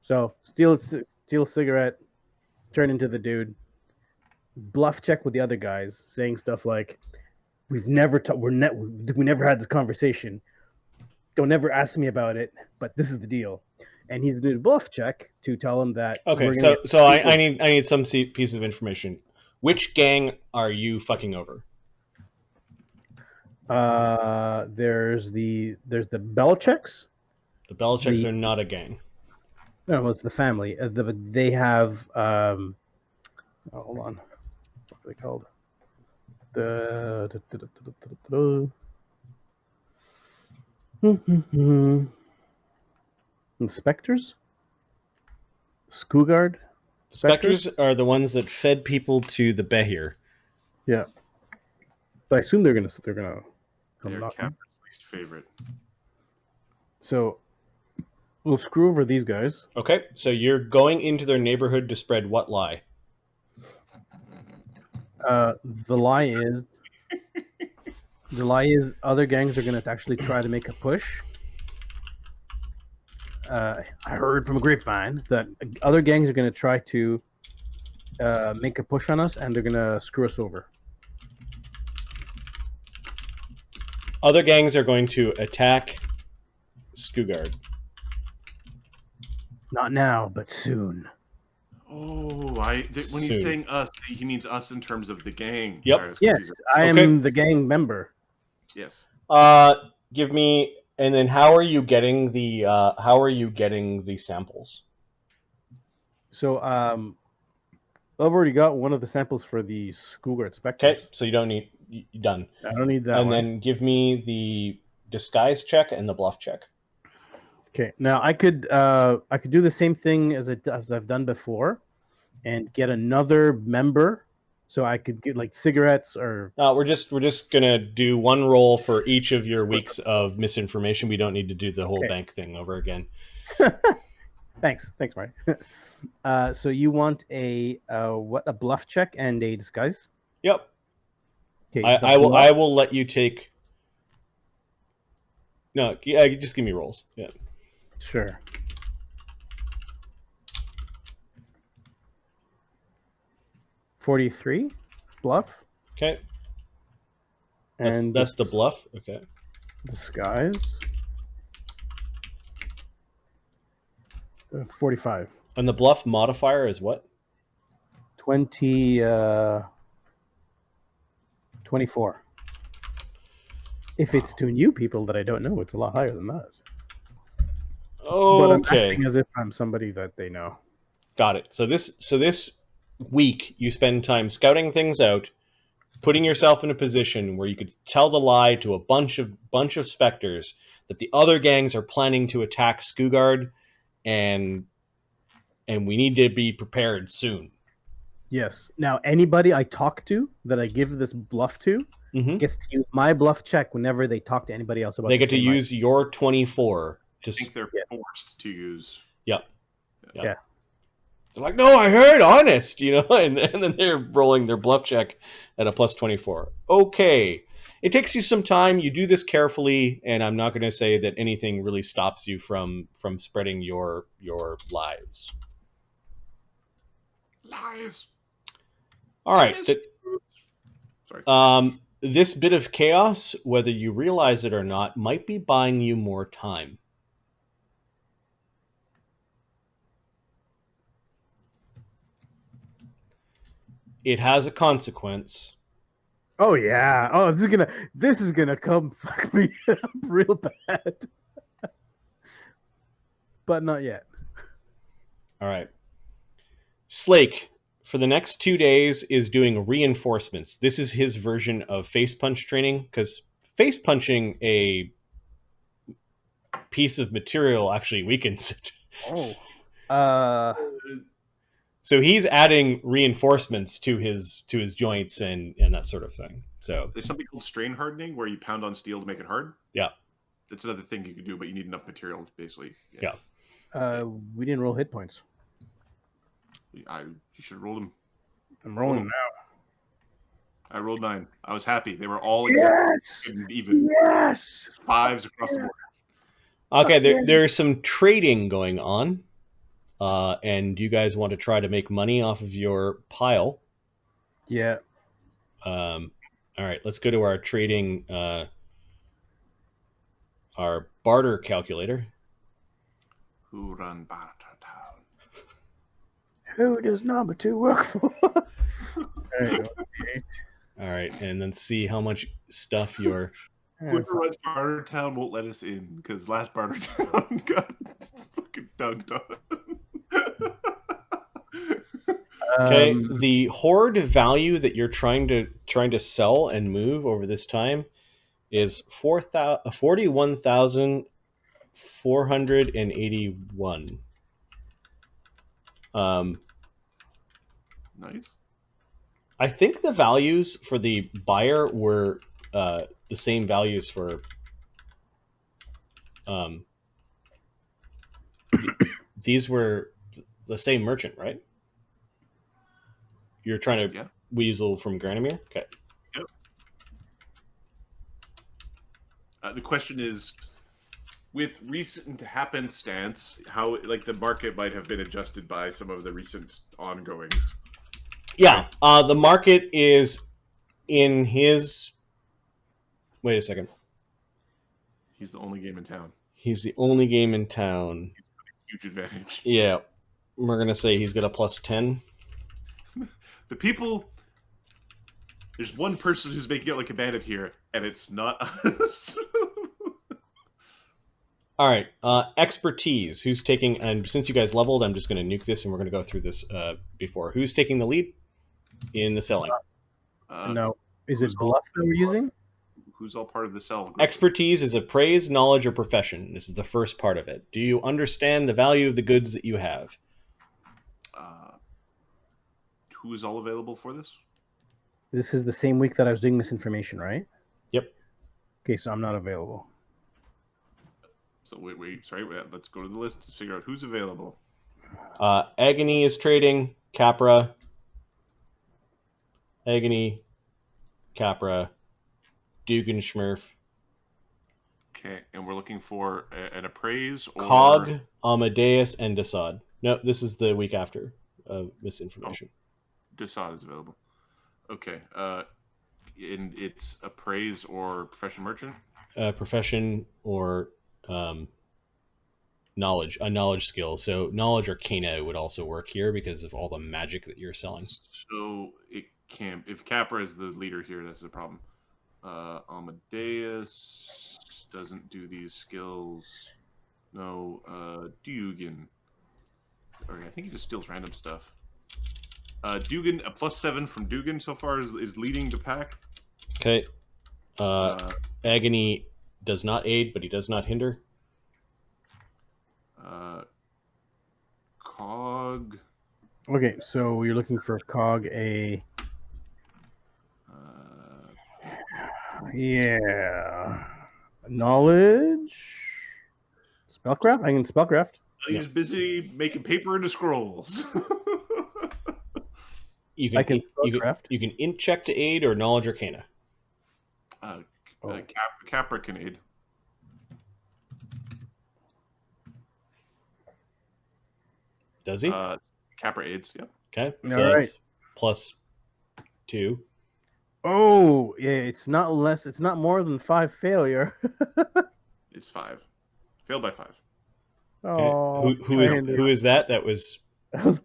So steal a cigarette, turn into the dude, bluff check with the other guys, saying stuff like, we never had this conversation. Don't ever ask me about it, but this is the deal. And he's doing a bluff check to tell him that. Okay, so I need some piece of information. Which gang are you fucking over? There's the Belicheks. The Belicheks are not a gang. No, it's the family. They have. Hold on. What are they called? Inspectors? Skoogard? Spectres are the ones that fed people to the Behir. Yeah. But I assume they're gonna They come are knocking. Capra's least favorite. So we'll screw over these guys. Okay, so you're going into their neighborhood to spread what lie? The lie is other gangs are gonna actually try to make a push. I heard from a grapevine that other gangs are gonna try to make a push on us, and they're gonna screw us over. Other gangs are going to attack Skoogard. Not now, but soon. Oh, when he's saying us, he means us in terms of the gang. Yep. Sorry, I was Yes, confused. I am Okay. the gang member. Yes. Give me, and then how are you getting the samples? So I've already got one of the samples for the Skoogard Spectres. Okay, so you don't need done. I don't need that And one. then give me the disguise check and the bluff check. Okay, now I could do the same thing as I've done before, and get another member, so I could get like cigarettes or. We're just gonna do one roll for each of your weeks of misinformation. We don't need to do the whole Okay. bank thing over again. Thanks, Marty. So you want a bluff check and a disguise? Yep. Okay, I will let you take. No, yeah, just give me rolls. Yeah. Sure. $43 bluff. Okay. And That's the bluff. Okay. disguise. 45. And the bluff modifier is what? 24. If it's to new people that I don't know, it's a lot higher than that. But I'm Okay. acting as if I'm somebody that they know. Got it. So this week you spend time scouting things out, putting yourself in a position where you could tell the lie to a bunch of specters that the other gangs are planning to attack Skoogard, and we need to be prepared soon. Yes. Now, anybody I talk to that I give this bluff to Mm-hmm. gets to use my bluff check whenever they talk to anybody else about. They the get to same use your 24 to. I think they're forced to use. Yep. Yeah. They're like, no, I heard honest, and then they're rolling their bluff check at a plus 24. Okay. It takes you some time. You do this carefully, and I'm not going to say that anything really stops you from spreading your lies. Lies. All right. Sorry. This bit of chaos, whether you realize it or not, might be buying you more time. It has a consequence. Oh yeah. Oh, this is gonna come fuck me up real bad. But not yet. All right. Slake, for the next 2 days, is doing reinforcements. This is his version of face punch training, because face punching a piece of material actually weakens it. Oh. So he's adding reinforcements to his joints and that sort of thing. So There's something called strain hardening where you pound on steel to make it hard. Yeah. That's another thing you could do, but you need enough material, basically. Yeah. We didn't roll hit points. You should have rolled them. I'm rolling now. I rolled 9. I was happy. They were all Yes. even. Yes. 5s across the board. okay, there's some trading going on, and you guys want to try to make money off of your pile. Yeah. All right, let's go to our trading, our barter calculator. Who run Bartertown? Who does number 2 work for? All right, and then see how much stuff you're. Whoever runs Bartertown won't let us in because last Bartertown got fucking dunked on. Okay, the hoard value that you're trying to sell and move over this time is 41,481. Nice. I think the values for the buyer were the same values for these were the same merchant, right? You're trying to weasel from Granomir? Okay. Yep. The question is, with recent happenstance, how like the market might have been adjusted by some of the recent ongoings. Yeah, the market is in his. Wait a second. He's the only game in town. He's the only game in town. He's got a huge advantage. Yeah, we're gonna say he's got a +10. The people. There's one person who's making it like a bandit here, and it's not us. All right, expertise. Who's taking? And since you guys leveled, I'm just going to nuke this, and we're going to go through this before. Who's taking the lead in the selling? No, is it bluff that we're using? Who's all part of the cell group? Expertise is appraise, knowledge, or profession. This is the first part of it. Do you understand the value of the goods that you have? Who is all available for this? This is the same week that I was doing misinformation, right? Yep. Okay, so I'm not available. So sorry, let's go to the list to figure out who's available. Agony is trading. Capra. Agony. Capra. Duggan Schmurf. Okay, and we're looking for an appraise or... Cog, Amadeus, and Dassod. No, this is the week after misinformation. Dassod is available. Okay, and it's appraise or profession merchant? Profession or knowledge, a knowledge skill. So knowledge arcana would also work here because of all the magic that you're selling. So it can't. If Capra is the leader here, that's the problem. Amadeus doesn't do these skills. No, Duggan. Or I think he just steals random stuff. Duggan, a +7 from Duggan so far is leading the pack. Okay. Agony does not aid, but he does not hinder. Cog. Okay, so you're looking for Cog a. Yeah. Knowledge. Spellcraft? I can spellcraft. He's busy making paper into scrolls. You can int check to aid or knowledge arcana. Capra can aid. Does he? Capra aids, yep. Okay, All so right. that's +2. Oh, yeah, it's not less. It's not more than 5 failure. It's 5. Failed by 5. Okay. Oh, Who is that? That was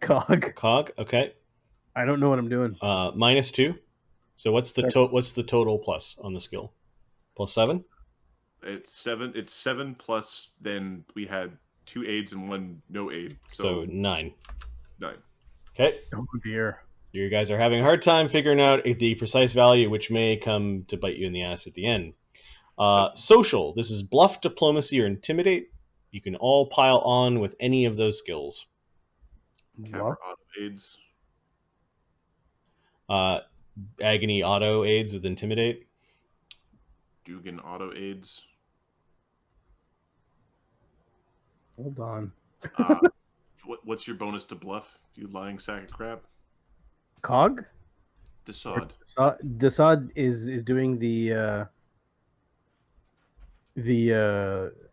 Cog. Cog. Okay. I don't know what I'm doing. -2. So what's the total plus on the skill? +7. It's 7. It's 7 plus. Then we had 2 aids and 1 no aid. So 9. 9. Okay. Oh dear. You guys are having a hard time figuring out the precise value, which may come to bite you in the ass at the end. Social. This is bluff, diplomacy, or intimidate. You can all pile on with any of those skills. Capra auto aids. Agony auto aids with intimidate. Duggan auto aids. Hold on. What's your bonus to bluff? You lying sack of crap. Cog? Dassod. Dassod is doing the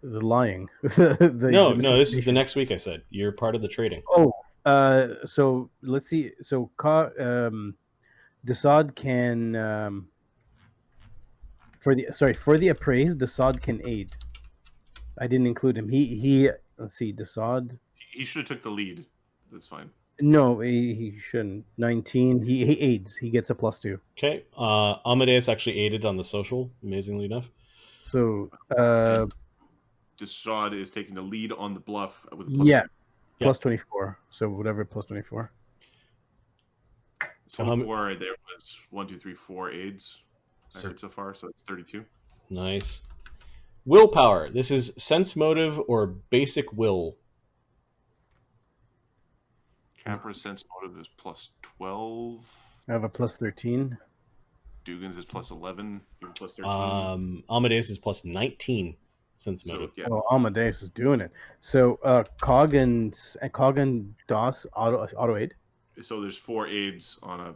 lying. No, this is the next week. I said you're part of the trading. Oh, so let's see. So Dassod can for the appraised, Dassod can aid. I didn't include him. He let's see, Dassod. He should have took the lead. That's fine. No, he shouldn't. 19. He aids. He gets a +2. Okay. Amadeus actually aided on the social, amazingly enough. So Dassod is taking the lead on the bluff with +24. So whatever +24. So how many? Or there was 1, 2, 3, 4 aids I So, heard so far, so it's 32. nice. Willpower. This is sense motive or basic will. Capra's sense motive is plus 12. I have a plus 13. Duggan's is plus 11. You're plus 13. Amadeus is plus 19 sense So, motive. yeah. Oh, Amadeus is doing it. So Cog and DOS auto aid. So there's 4 aids on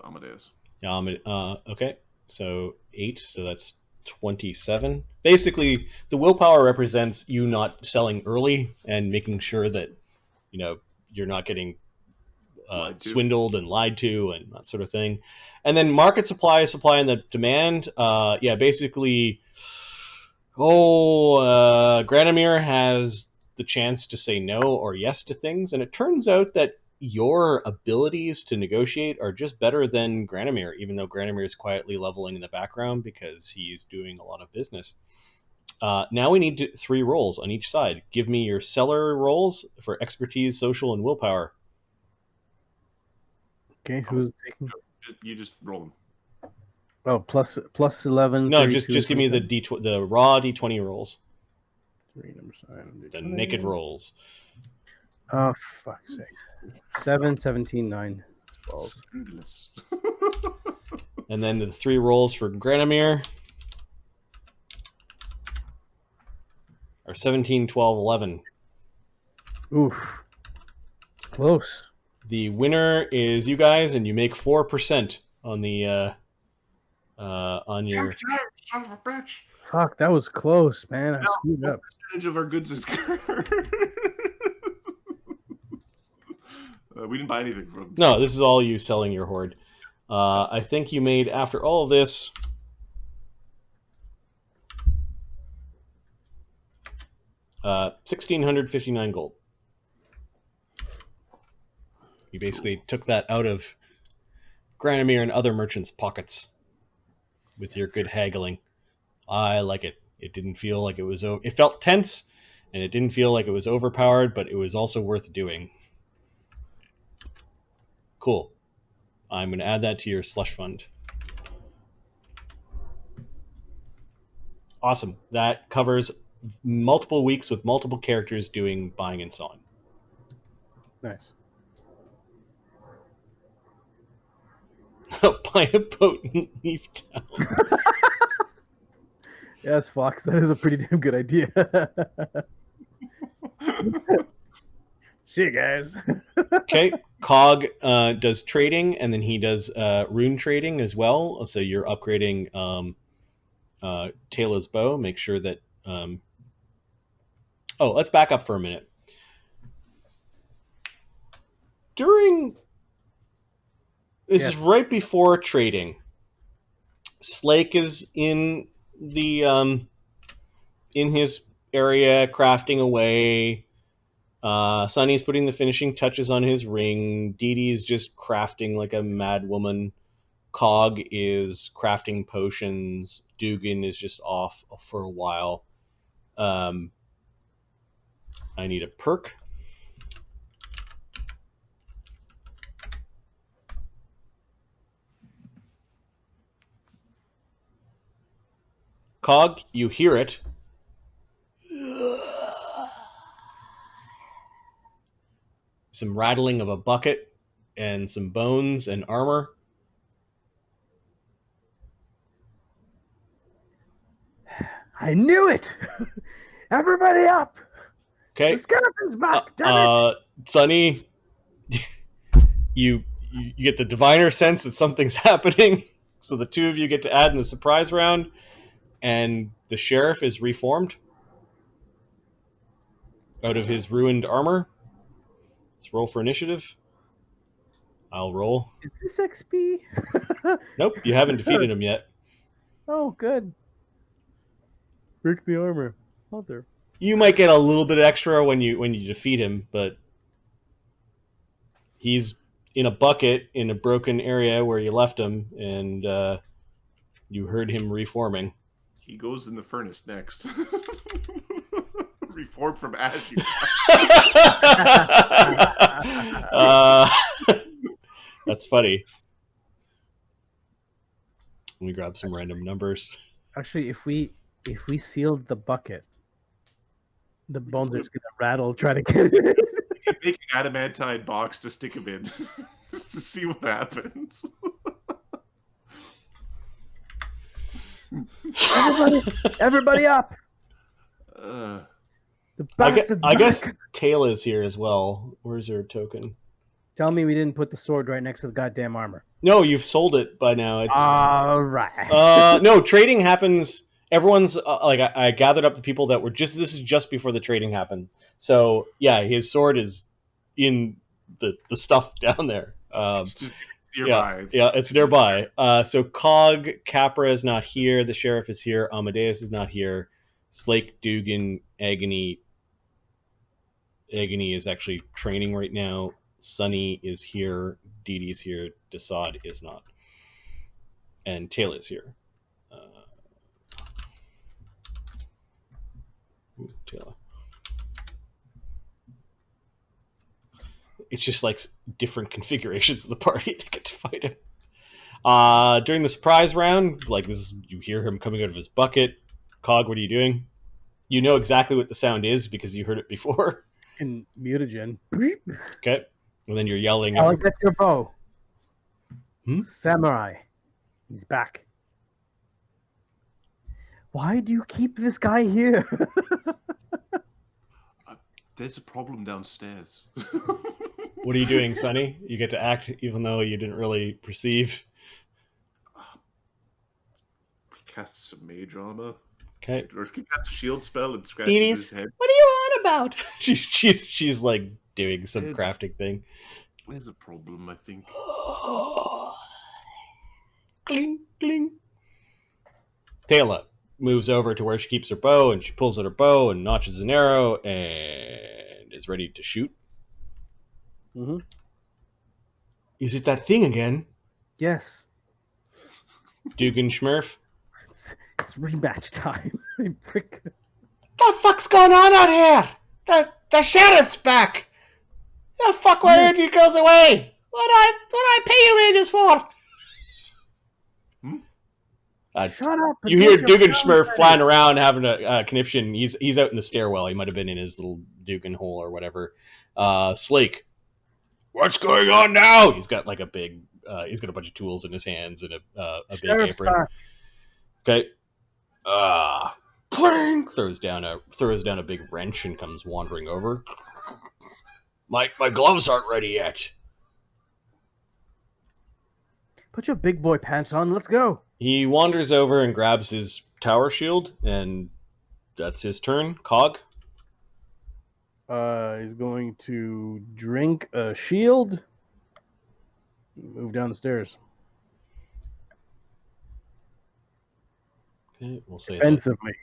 Amadeus. Okay, so 8, so that's 27. Basically, the willpower represents you not selling early and making sure that you're not getting Lied to. swindled and lied to and that sort of thing. And then market supply and the demand. Basically, Granomir has the chance to say no or yes to things, and it turns out that your abilities to negotiate are just better than Granomir, even though Granomir is quietly leveling in the background because he's doing a lot of business. Now we need 3 rolls on each side. Give me your seller rolls for expertise, social, and willpower. Okay, who's taking? You just roll them. Oh, plus 11. No, 32, just give me the 27. the raw D20 rolls, 3 numbers. the naked rolls. Oh, fuck's sake. 7, 17, 9. It's balls. Endless. And then the 3 rolls for Granomir are 17, 12, 11. Oof. Close. The winner is you guys, and you make 4% on the on your. Son of a bitch. Fuck, that was close, man. I screwed up. Percentage of our goods is we didn't buy anything from. No, this is all you selling your hoard. I think you made, after all of this, $1,659 gold. You basically took that out of Granomir and other merchants' pockets with your good haggling. I like it. It didn't feel like it was. It felt tense, and it didn't feel like it was overpowered, but it was also worth doing. Cool. I'm going to add that to your slush fund. Awesome. That covers multiple weeks with multiple characters doing buying and selling. Nice. Buy a boat and leave town. Yes, Fox, that is a pretty damn good idea. See you guys. Okay. Cog does trading, and then he does rune trading as well. So you're upgrading Taylor's bow. Make sure that... let's back up for a minute. This is right before trading. Slake is in the in his area crafting away. Sunny's putting the finishing touches on his ring. Dee Dee is just crafting like a mad woman. Cog is crafting potions. Duggan is just off for a while. I need a perk. Cog, you hear it. Some rattling of a bucket and some bones and armor. I knew it! Everybody up! Okay. The skeleton's back! Damn it! Sunny, you get the diviner sense that something's happening. So the two of you get to add in the surprise round, and the sheriff is reformed out of his ruined armor. Let's roll for initiative. I'll roll. Is this XP? Nope, you haven't defeated him yet. Oh, good. Break the armor. Mother. You might get a little bit extra when you defeat him, but he's in a bucket in a broken area where you left him, and you heard him reforming. He goes in the furnace next. Reformed from ash. That's funny. Let me grab some random numbers. Actually, if we sealed the bucket, the bones are just gonna rattle, try to get it. You make an adamantine box to stick him in, just to see what happens. Everybody up! Uh, The bastard's I guess back! Tail is here as well. Where's her token? Tell me we didn't put the sword right next to the goddamn armor. No, you've sold it by now. It's All right. no, trading happens. Everyone's like I gathered up the people that were just. This is just before the trading happened. So yeah, his sword is in the stuff down there. it's just nearby. Yeah, it's nearby. So Cog, Capra is not here. The sheriff is here. Amadeus is not here. Slake, Duggan, Agony is actually training right now. Sunny is here. Dee Dee's here. Dassod is not. And Tail is here. Tail. It's just like different configurations of the party that get to fight him. During the surprise round, like this is, you hear him coming out of his bucket. Cog, what are you doing? You know exactly what the sound is because you heard it before. And mutagen. Okay. And then you're yelling. I'll get your bow. Hmm? Samurai. He's back. Why do you keep this guy here? There's a problem downstairs. What are you doing, Sonny? You get to act even though you didn't really perceive. Cast some mage armor. Okay. Or he casts a shield spell and scratches Dee his Dee's, head. what are you on about? She's like doing some crafting thing. There's a problem, I think. Cling, cling. Taylor moves over to where she keeps her bow, and she pulls out her bow and notches an arrow and is ready to shoot. Mm-hmm. Is it that thing again? Yes. Duggan Schmurf? It's rematch time. Prick. The fuck's going on out here? The sheriff's back. The fuck, why did you goes away? What I pay you wages for? Shut up. and You hear get your Duggan gun Schmurf ready. flying around having a conniption. He's out in the stairwell. He might have been in his little Duggan hole or whatever. Slake, what's going on now? He's got like a big. He's got a bunch of tools in his hands and a big Sheriff's apron. back. Okay. Clang! Throws down a big wrench and comes wandering over. My gloves aren't ready yet. Put your big boy pants on. Let's go. He wanders over and grabs his tower shield, and that's his turn. Cog. He's going to drink a shield. Move down the stairs. Okay, we'll say that Defensively.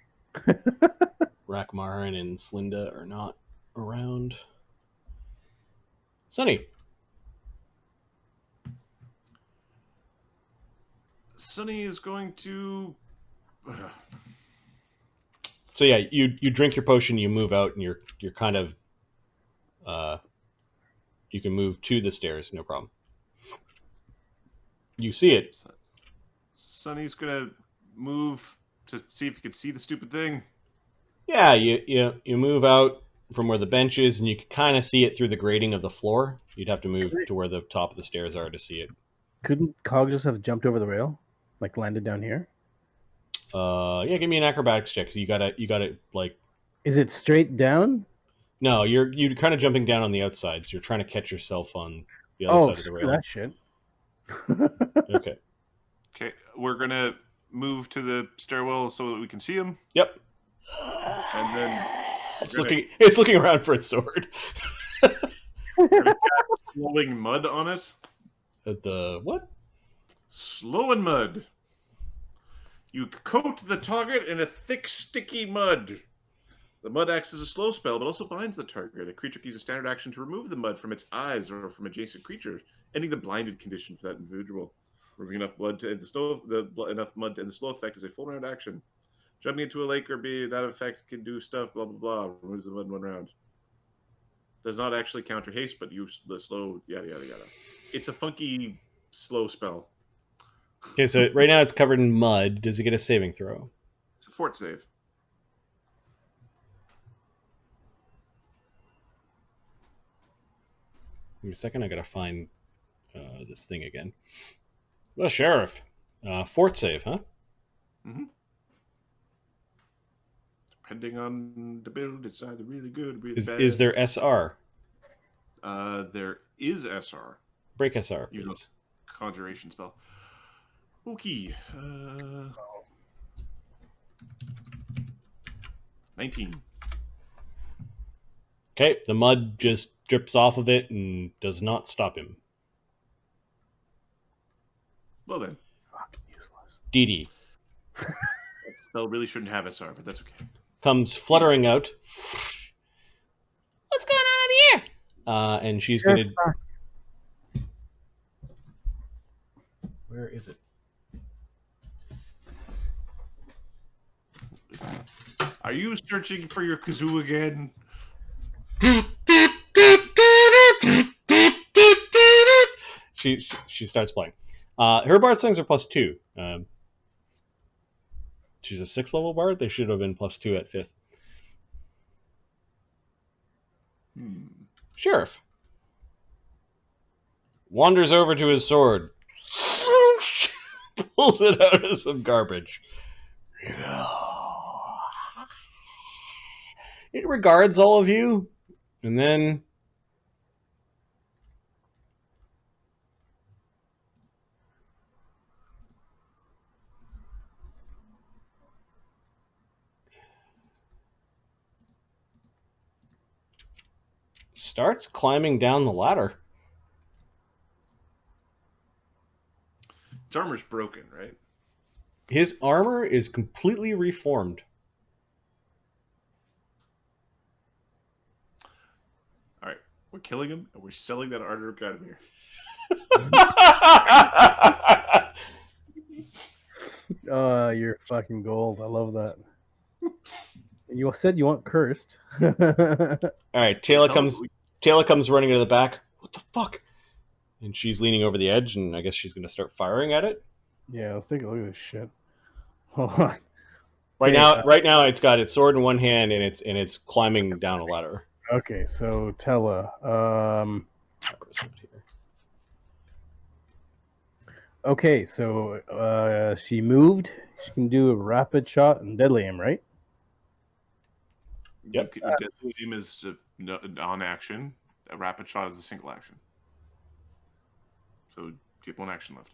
Rakmarin and Slinda are not around. Sunny. Sunny is going to. So yeah, you drink your potion, you move out, and you're kind of you can move to the stairs, no problem. You see it. Sunny's gonna move to see if he can see the stupid thing. Yeah, you move out from where the bench is, and you can kind of see it through the grating of the floor. You'd have to move to where the top of the stairs are to see it. Couldn't Cog just have jumped over the rail? Like landed down here? Yeah, give me an acrobatics check. You gotta like. Is it straight down? No, you're kind of jumping down on the outsides. You're trying to catch yourself on the other side of the screw rail. that shit. Okay. Okay, we're gonna move to the stairwell so that we can see him, Yep. and then It's looking around for its sword. we're gonna cast slowing mud on it. The what? Slowing mud. You coat the target in a thick, sticky mud. The mud acts as a slow spell, but also binds the target. A creature can use a standard action to remove the mud from its eyes or from adjacent creatures, ending the blinded condition for that individual. Removing enough blood to end enough mud to end the slow effect is a full round action. Jumping into a lake or be that effect can do stuff. Blah blah blah. Removes the mud in 1 round. Does not actually counter haste, but use the slow. Yada yada yada. It's a funky, slow spell. Okay, so right now it's covered in mud. Does it get a saving throw? It's a fort save. Give me a second. I gotta find this thing again. The sheriff. Fort save, huh? Mm-hmm. Depending on the build, it's either really good or really bad. Is there SR? There is SR. Break SR, You know, please. conjuration spell. Okay. 19. Okay, the mud just drips off of it and does not stop him. Well then, Fucking useless. Dee Dee that spell really shouldn't have SR, but that's okay. comes fluttering out, What's going on out here? and she's gonna. Where is it? Are you searching for your kazoo again? She starts playing. Her bard songs are +2. She's a 6th level bard. They should have been +2 at 5th. Sheriff wanders over to his sword, pulls it out of some garbage. It regards all of you, and then starts climbing down the ladder. Its armor's broken, right? His armor is completely reformed. All right, we're killing him, and we're selling that Ardor of Gadamir. You're fucking gold. I love that. You said you want cursed. All right, Taylor comes running to the back. What the fuck? And she's leaning over the edge, and I guess she's going to start firing at it. Yeah, let's take a look at this shit. Hold on. Right Okay, now, it's got its sword in one hand, and it's climbing down a ladder. Okay, so Tella. Okay, so she moved. She can do a rapid shot and deadly aim, right? Yep. Deadly aim is on action. A rapid shot is a single action. So you have one action left.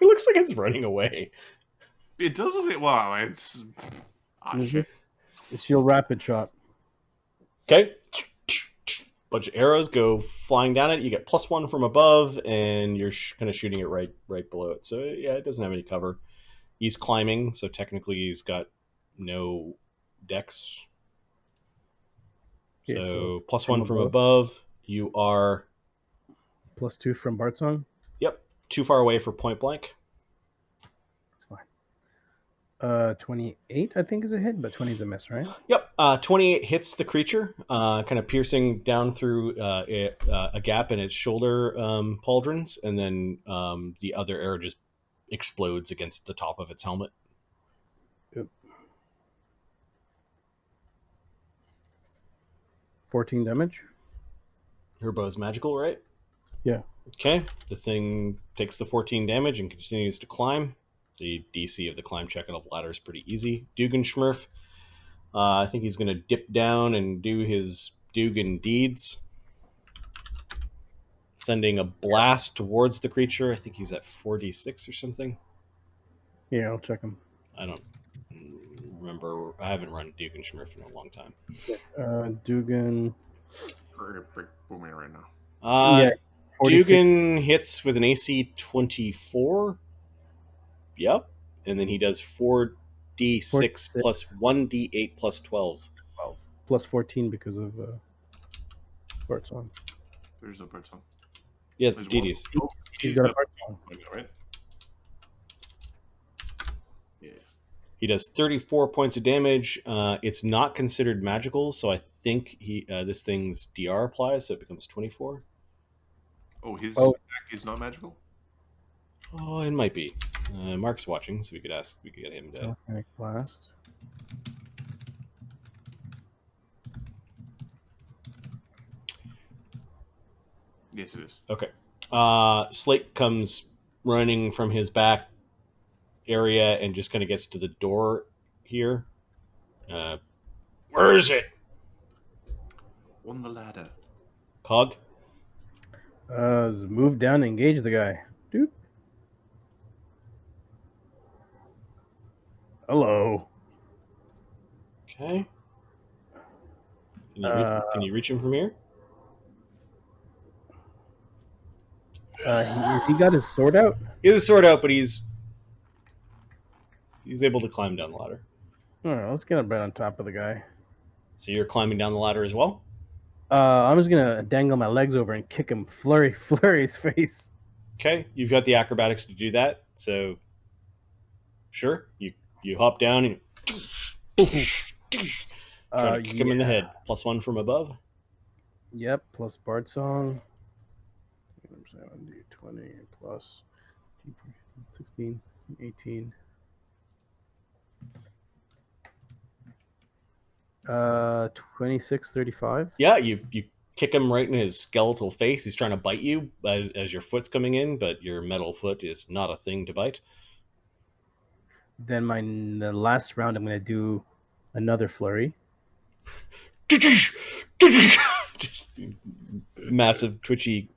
It looks like it's running away. It does look like, wow, it's shit. It's your rapid shot. Okay. Bunch of arrows go flying down it. You get +1 from above, and you're kind of shooting it right below it. So yeah, it doesn't have any cover. He's climbing, so technically he's got no dex. Okay, so +1 from above. You are +2 from Bartsong. Yep, too far away for point blank. That's fine. 28, I think, is a hit, but 20 is a miss, right? Yep, 28 hits the creature, kind of piercing down through a gap in its shoulder pauldrons, and then the other arrow just explodes against the top of its helmet. Yep. 14 damage. Her bow's magical, right? Yeah. Okay, the thing takes the 14 damage and continues to climb. The DC of the climb check on a ladder is pretty easy. Duggan Schmurf, I think he's going to dip down and do his Duggan deeds. Sending a blast towards the creature. I think he's at 4d6 or something. Yeah, I'll check him. I don't remember. I haven't run Duggan Schmurf in a long time. Duggan. Booming right now. Yeah, 46. Duggan hits with an AC 24. Yep. And then he does 4d6 plus 1d8 plus 12. 12. Plus 14 because of Bartsong. There's no Bartsong. Yeah, There's Dee Dee's. He's got a Bartsong. Right? Yeah. He does 34 points of damage. It's not considered magical, so I think this thing's DR applies, so it becomes 24. Oh, his Oh. attack is not magical? Oh, it might be. Mark's watching, so we could get him to. Volcanic blast. Yes, it is. Okay. Slake comes running from his back area and just kind of gets to the door here. Where is it? On the ladder. Cog? Move down and engage the guy. Doop. Hello. Okay. Can you reach him from here? Has he got his sword out? He has a sword out, but he's able to climb down the ladder. All right, let's get up right on top of the guy. So you're climbing down the ladder as well? I'm just gonna dangle my legs over and kick him flurry his face. Okay, you've got the acrobatics to do that, so sure. You hop down and try to kick him in the head. +1 from above. Yep, plus Bard Song. 20 plus 16, 18. 26, 35. Yeah, you kick him right in his skeletal face. He's trying to bite you as your foot's coming in, but your metal foot is not a thing to bite. Then the last round, I'm going to do another flurry. Massive twitchy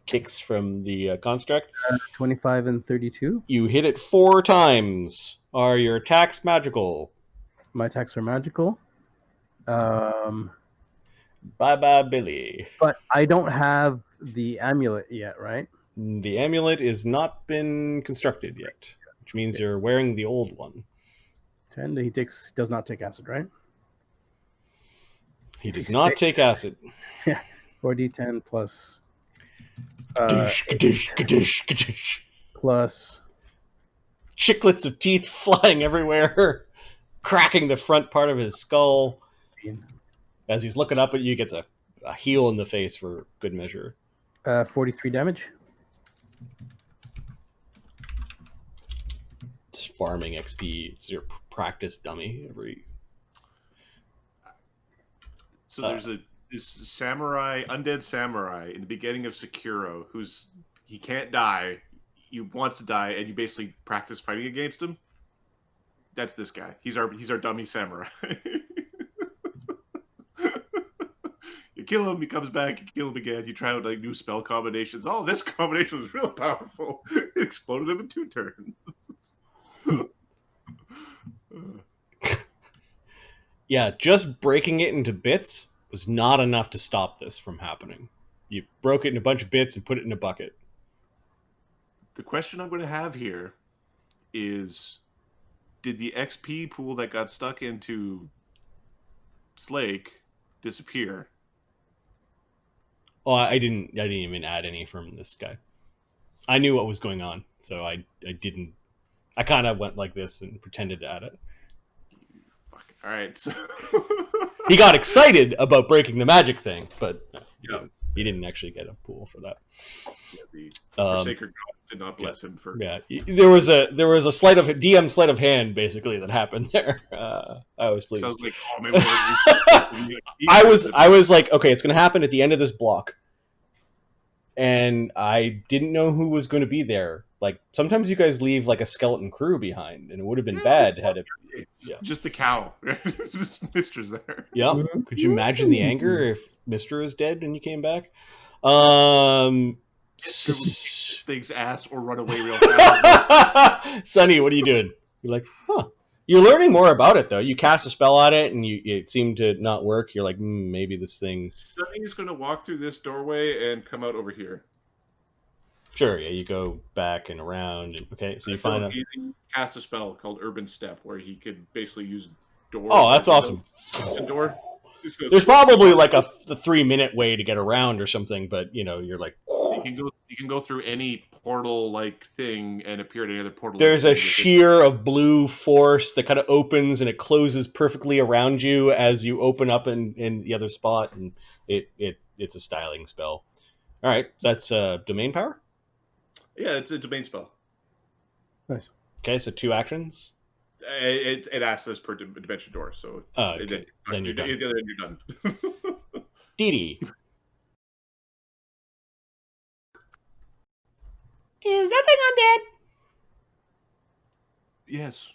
kicks from the construct. 25 and 32. You hit it 4 times. Are your attacks magical? My attacks are magical. Bye-bye, Billy. But I don't have the amulet yet, right? The amulet has not been constructed yet, which means you're wearing the old one. 10. He does not take acid, right? He does not take acid. 4d10 plus plus chiclets of teeth flying everywhere, cracking the front part of his skull. As he's looking up at you, he gets a heel in the face for good measure. 43 damage. Just farming XP. It's your practice dummy every. So there's this samurai, undead samurai in the beginning of Sekiro, he can't die, he wants to die, and you basically practice fighting against him. That's this guy. He's our dummy samurai. You kill him, he comes back, you kill him again, you try out like new spell combinations. Oh, this combination was real powerful. It exploded him in 2 turns. Yeah, just breaking it into bits was not enough to stop this from happening. You broke it in a bunch of bits and put it in a bucket. The question I'm going to have here is, did the XP pool that got stuck into Slake disappear? Oh, I didn't even add any from this guy. I knew what was going on, so I didn't. I kind of went like this and pretended to add it. Fuck. All right. So he got excited about breaking the magic thing, but he didn't actually get a pool for that. The Forsaker God did not bless him for. Yeah, there was a DM sleight of hand basically that happened there. I was pleased. Sounds like, oh, maybe I was like, okay, it's going to happen at the end of this block, and I didn't know who was going to be there. Like sometimes you guys leave like a skeleton crew behind, and it would have been bad had it. Yeah. Just the cow. Just Mister's there. Yeah. Could you imagine the anger if Mister was dead and you came back? Thing's ass or run away real fast. Sonny, what are you doing? You're like, huh. You're learning more about it though. You cast a spell on it and it seemed to not work. You're like, maybe this thing. Sonny's going to walk through this doorway and come out over here. Sure, yeah, you go back and around. And, okay, so you find He cast a spell called Urban Step where he could basically use doors. Oh, that's awesome. The door. There's probably like a 3-minute way to get around or something, but you're like, You can go through any portal-like thing and appear at any other portal. There's a sheer of blue force that kind of opens and it closes perfectly around you as you open up in the other spot, and it's a styling spell. All right, so that's domain power. Yeah, it's a domain spell. Nice. Okay, so 2 actions. It asks us per dimension door, so Okay. Then you're done. Then you're done. Dee Dee. Is that thing undead? Yes.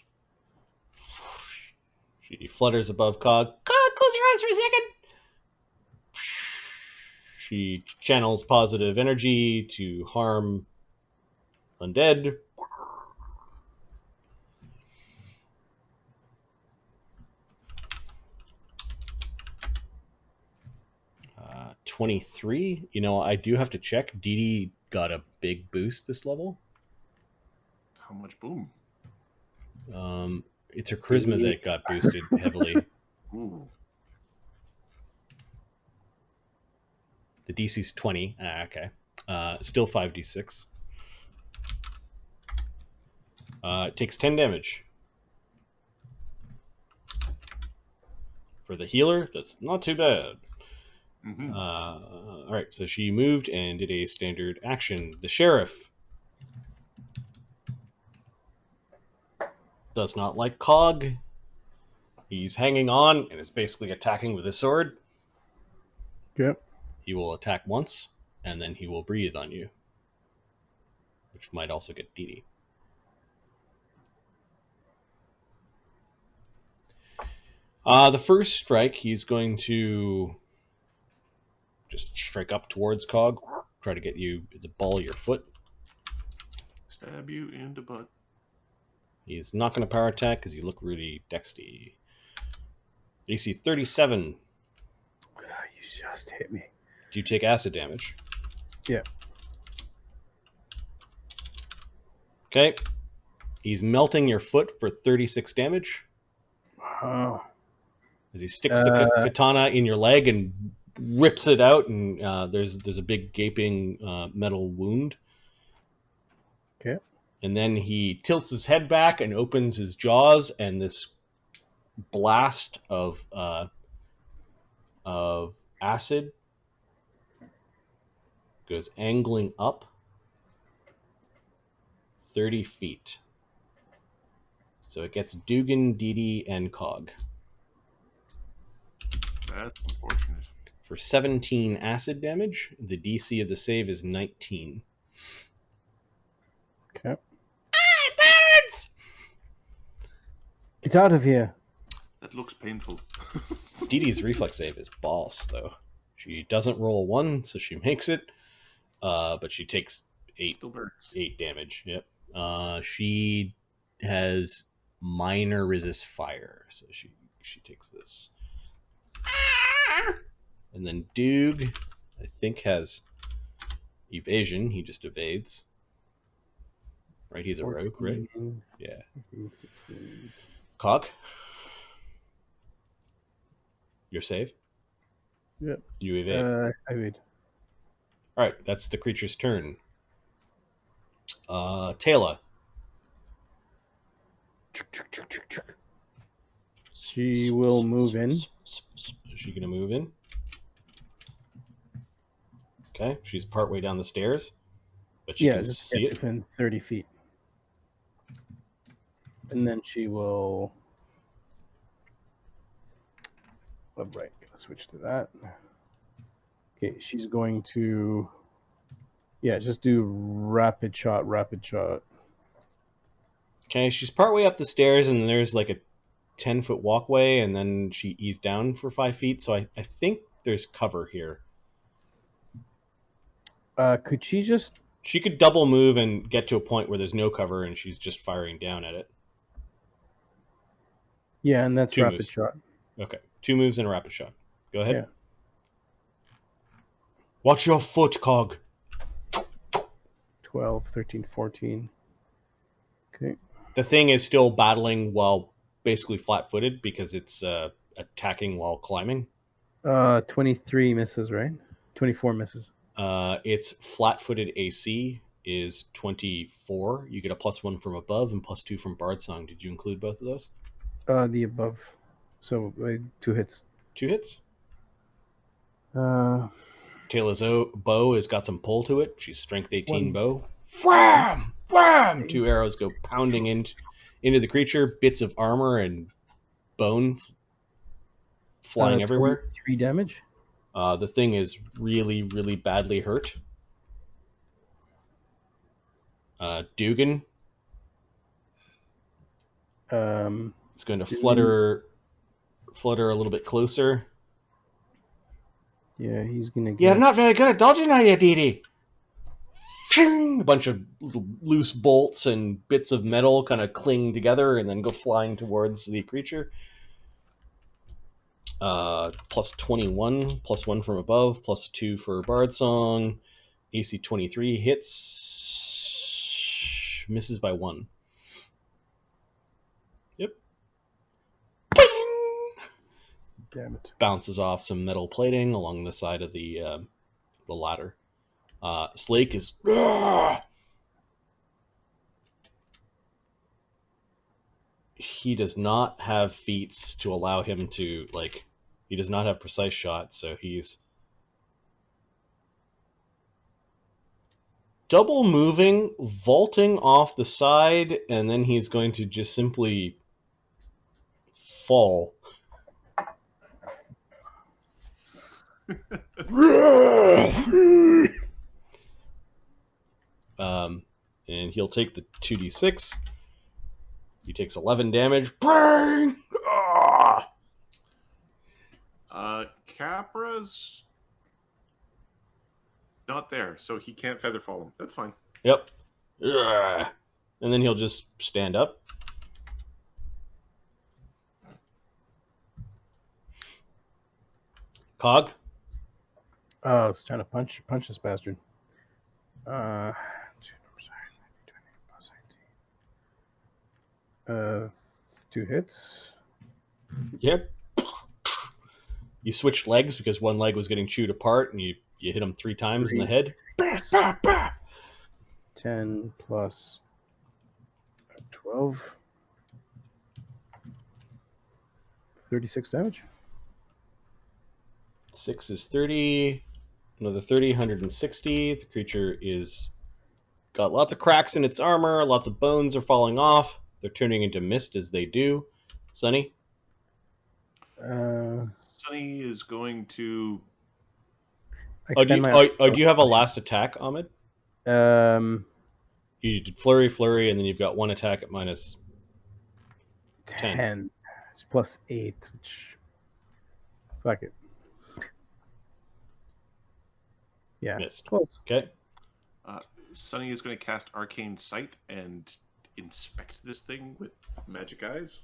She flutters above Cog. Cog, close your eyes for a second. She channels positive energy to harm undead. 23. You know, I do have to check. Dee Dee got a big boost this level. How much boom? It's her charisma that got boosted heavily. Ooh. The DC's 20. Okay. Still 5d6. It takes 10 damage. For the healer, that's not too bad. Mm-hmm. All right, so she moved and did a standard action. The sheriff does not like Cog. He's hanging on and is basically attacking with his sword. Yep. He will attack once, and then he will breathe on you, which might also get Dee Dee. The first strike, he's going to just strike up towards Cog, try to get you the ball of your foot. Stab you in the butt. He's not going to power attack because you look really dexty. AC 37. You just hit me. Do you take acid damage? Yeah. Okay. He's melting your foot for 36 damage. Oh. As he sticks the katana in your leg and rips it out, and there's a big gaping metal wound. Okay. And then he tilts his head back and opens his jaws, and this blast of acid goes angling up 30 feet. So it gets Duggan, Dee Dee, and Cog. That's unfortunate. For 17 acid damage, the DC of the save is 19. Okay. It burns! Get out of here. That looks painful. Dee Dee's reflex save is boss, though. She doesn't roll a 1, so she makes it. But she takes 8 Still burns. 8 damage. Yep. She has minor resist fire, so she takes this. And then Doog, I think, has evasion. He just evades. Right? He's a rogue, right? Yeah. 16. Cog? You're safe? Yep. You evade. I evade. All right, that's the creature's turn. Taylor. She will move in. Is she going to move in? Okay, she's partway down the stairs, but she can just see get it. within 30 feet. And then she will... Oh, right, gotta switch to that. Okay, she's going to... Yeah, just do rapid shot. Okay, she's partway up the stairs, and there's like a 10-foot walkway, and then she eased down for 5 feet, so I think there's cover here. Could she just... She could double move and get to a point where there's no cover, and she's just firing down at it. Yeah, and that's 2 rapid moves. shot. Okay, 2 moves and a rapid shot. Go ahead. Yeah. Watch your foot, Cog. 12, 13, 14. Okay. The thing is still battling while basically flat-footed because it's attacking while climbing. 23 misses, right? 24 misses. Its flat-footed AC is 24. You get a +1 from above and +2 from Bard Song. Did you include both of those? The above. So 2 hits. 2 hits. Uh, Taylor's bow has got some pull to it. She's strength 18 One. bow. Wham! Wham! 2 arrows go pounding into the creature. Bits of armor and bone flying everywhere. 3 damage. The thing is really, really badly hurt. Duggan. It's going to flutter a little bit closer. Yeah, he's gonna. You're not very good at dodging, are you, Dee Dee? A bunch of loose bolts and bits of metal kind of cling together and then go flying towards the creature. +21, +1 from above, +2 for Bard Song. AC 23 hits, misses by 1. Yep. Damn it. Bounces off some metal plating along the side of the ladder. Slake is. He does not have feats to allow him to, like, he does not have precise shot, so he's double moving, vaulting off the side, and then he's going to just simply fall. And he'll take the 2d6. He takes 11 damage. Bang! Capra's not there, so he can't feather fall him. That's fine. Yep. And then he'll just stand up. Cog? I was trying to punch this bastard. 2 hits. Yep. You switched legs because one leg was getting chewed apart, and you hit him 3 times in the head. 10 plus 12. 36 damage. 6 is 30. Another 30, 160. The creature is got lots of cracks in its armor. Lots of bones are falling off. They're turning into mist as they do. Sunny? Sunny is going to. Do you have a last attack, Ahmed? You did flurry, and then you've got 1 attack at minus 10. It's plus 8, which. Fuck it. Yeah. Missed. Close. Okay. Sunny is going to cast Arcane Sight and inspect this thing with magic eyes.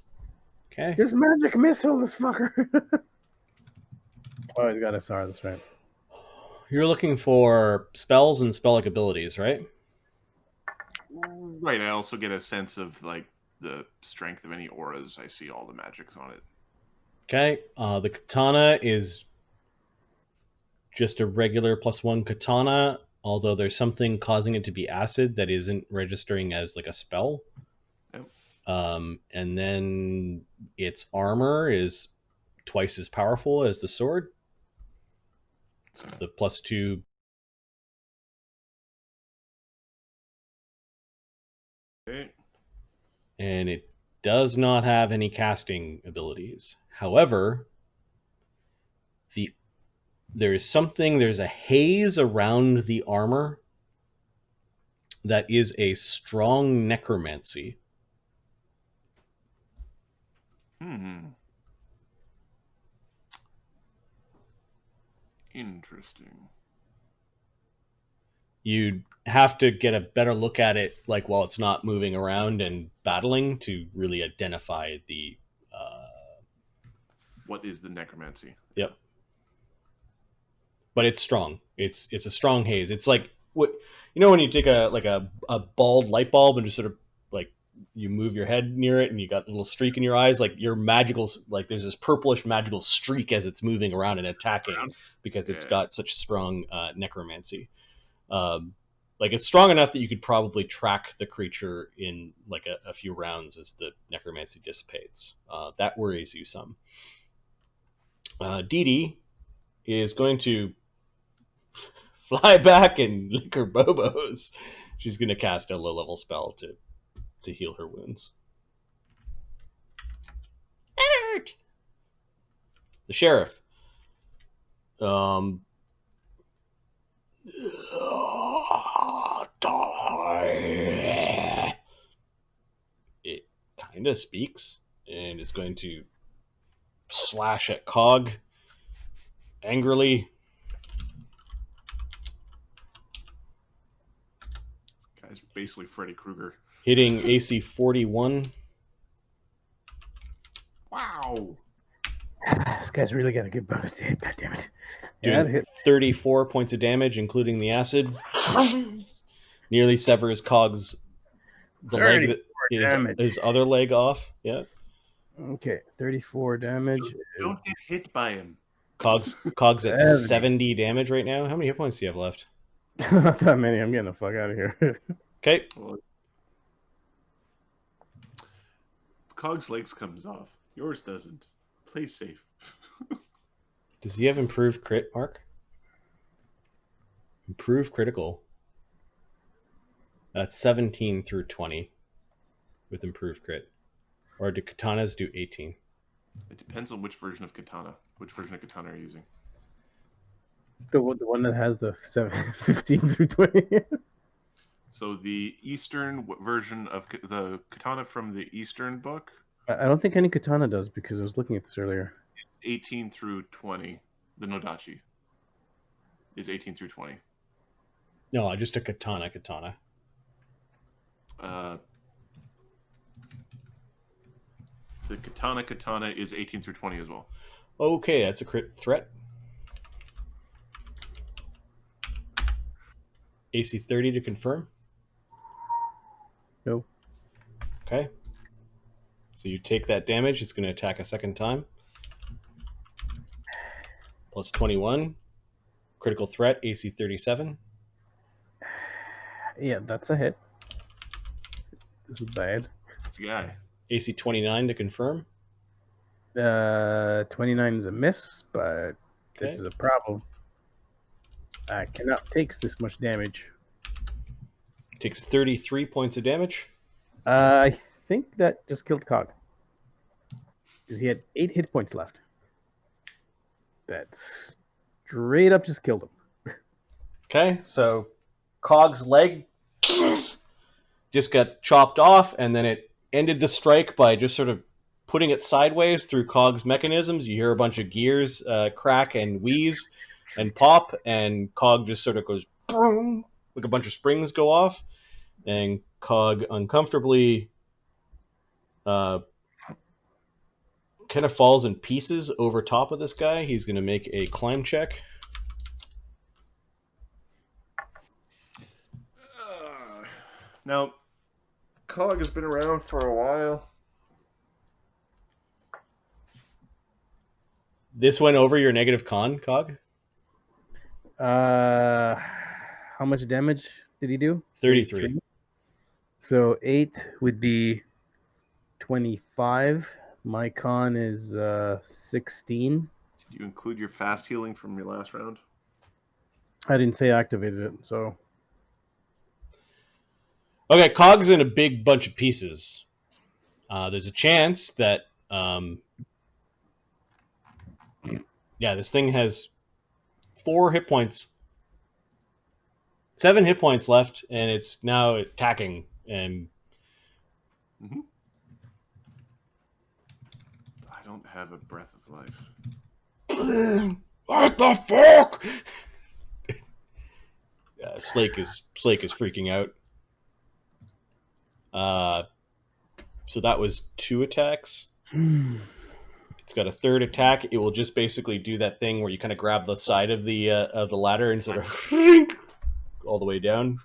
Okay. There's magic missile, this fucker. Oh, he's got SR, that's right. You're looking for spells and spell-like abilities, right? Right. I also get a sense of like the strength of any auras. I see all the magics on it. Okay. The katana is just a regular +1 katana, although there's something causing it to be acid that isn't registering as like a spell. Yep. And then its armor is twice as powerful as the sword. So the +2. Okay. And it does not have any casting abilities. However, there's a haze around the armor that is a strong necromancy. Interesting. You'd have to get a better look at it, like while it's not moving around and battling, to really identify the. What is the necromancy? Yep. But it's strong. It's a strong haze. It's like what when you take a bald light bulb and just sort of like you move your head near it and you got a little streak in your eyes, like your magical, like there's this purplish magical streak as it's moving around and attacking because it's got such strong necromancy. Like it's strong enough that you could probably track the creature in like a few rounds as the necromancy dissipates. That worries you some. Dee Dee is going to fly back and lick her bobos. She's going to cast a low-level spell to heal her wounds. That hurt. The sheriff. It kind of speaks and is going to slash at Cog angrily. This guy's basically Freddy Krueger. Hitting AC 41. Wow. This guy's really got a good bonus to hit. God damn it. Doing hit. 34 points of damage, including the acid. Nearly severs Cog's the leg that damage. his other leg off. Yeah. Okay, 34 damage. Don't get hit by him. Cog's at 70 damage right now. How many hit points do you have left? Not that many. I'm getting the fuck out of here. Okay. Well, Cog's legs comes off. Yours doesn't. Play safe. Does he have improved crit, Mark? Improved critical. That's 17 through 20 with improved crit. Or do katanas do 18? It depends on which version of katana. Which version of katana are you using? The one that has the 15 through 20. So the Eastern version of the katana from the Eastern book, I don't think any katana does because I was looking at this earlier. 18 through 20. The Nodachi is 18 through 20. No, just a katana. The katana is 18 through 20 as well. Okay, that's a crit threat. AC 30 to confirm. No. Okay. So you take that damage. It's going to attack a second time. Plus 21. Critical threat, AC 37. Yeah, that's a hit. This is bad. It's a guy. AC 29 to confirm. 29 is a miss, but this Okay. is a problem. I cannot take this much damage. Takes 33 points of damage. I think that just killed Cog. Because he had 8 hit points left. That straight up just killed him. Okay, so Cog's leg just got chopped off, and then it ended the strike by just sort of putting it sideways through Cog's mechanisms. You hear a bunch of gears crack and wheeze and pop, and Cog just sort of goes boom, like a bunch of springs go off, and Cog uncomfortably kind of falls in pieces over top of this guy. He's going to make a climb check. Now, Cog has been around for a while. This went over your negative con, Cog? How much damage did he do? 33. So 8 would be 25. My con is 16. Did you include your fast healing from your last round? I didn't say I activated it, so... Okay, Cog's in a big bunch of pieces. There's a chance that... this thing has 4 hit points... 7 hit points left, and it's now attacking, and... Mm-hmm. I don't have a breath of life. What the fuck? Slake is freaking out. So that was 2 attacks. It's got a third attack. It will just basically do that thing where you kind of grab the side of the ladder and sort of all the way down.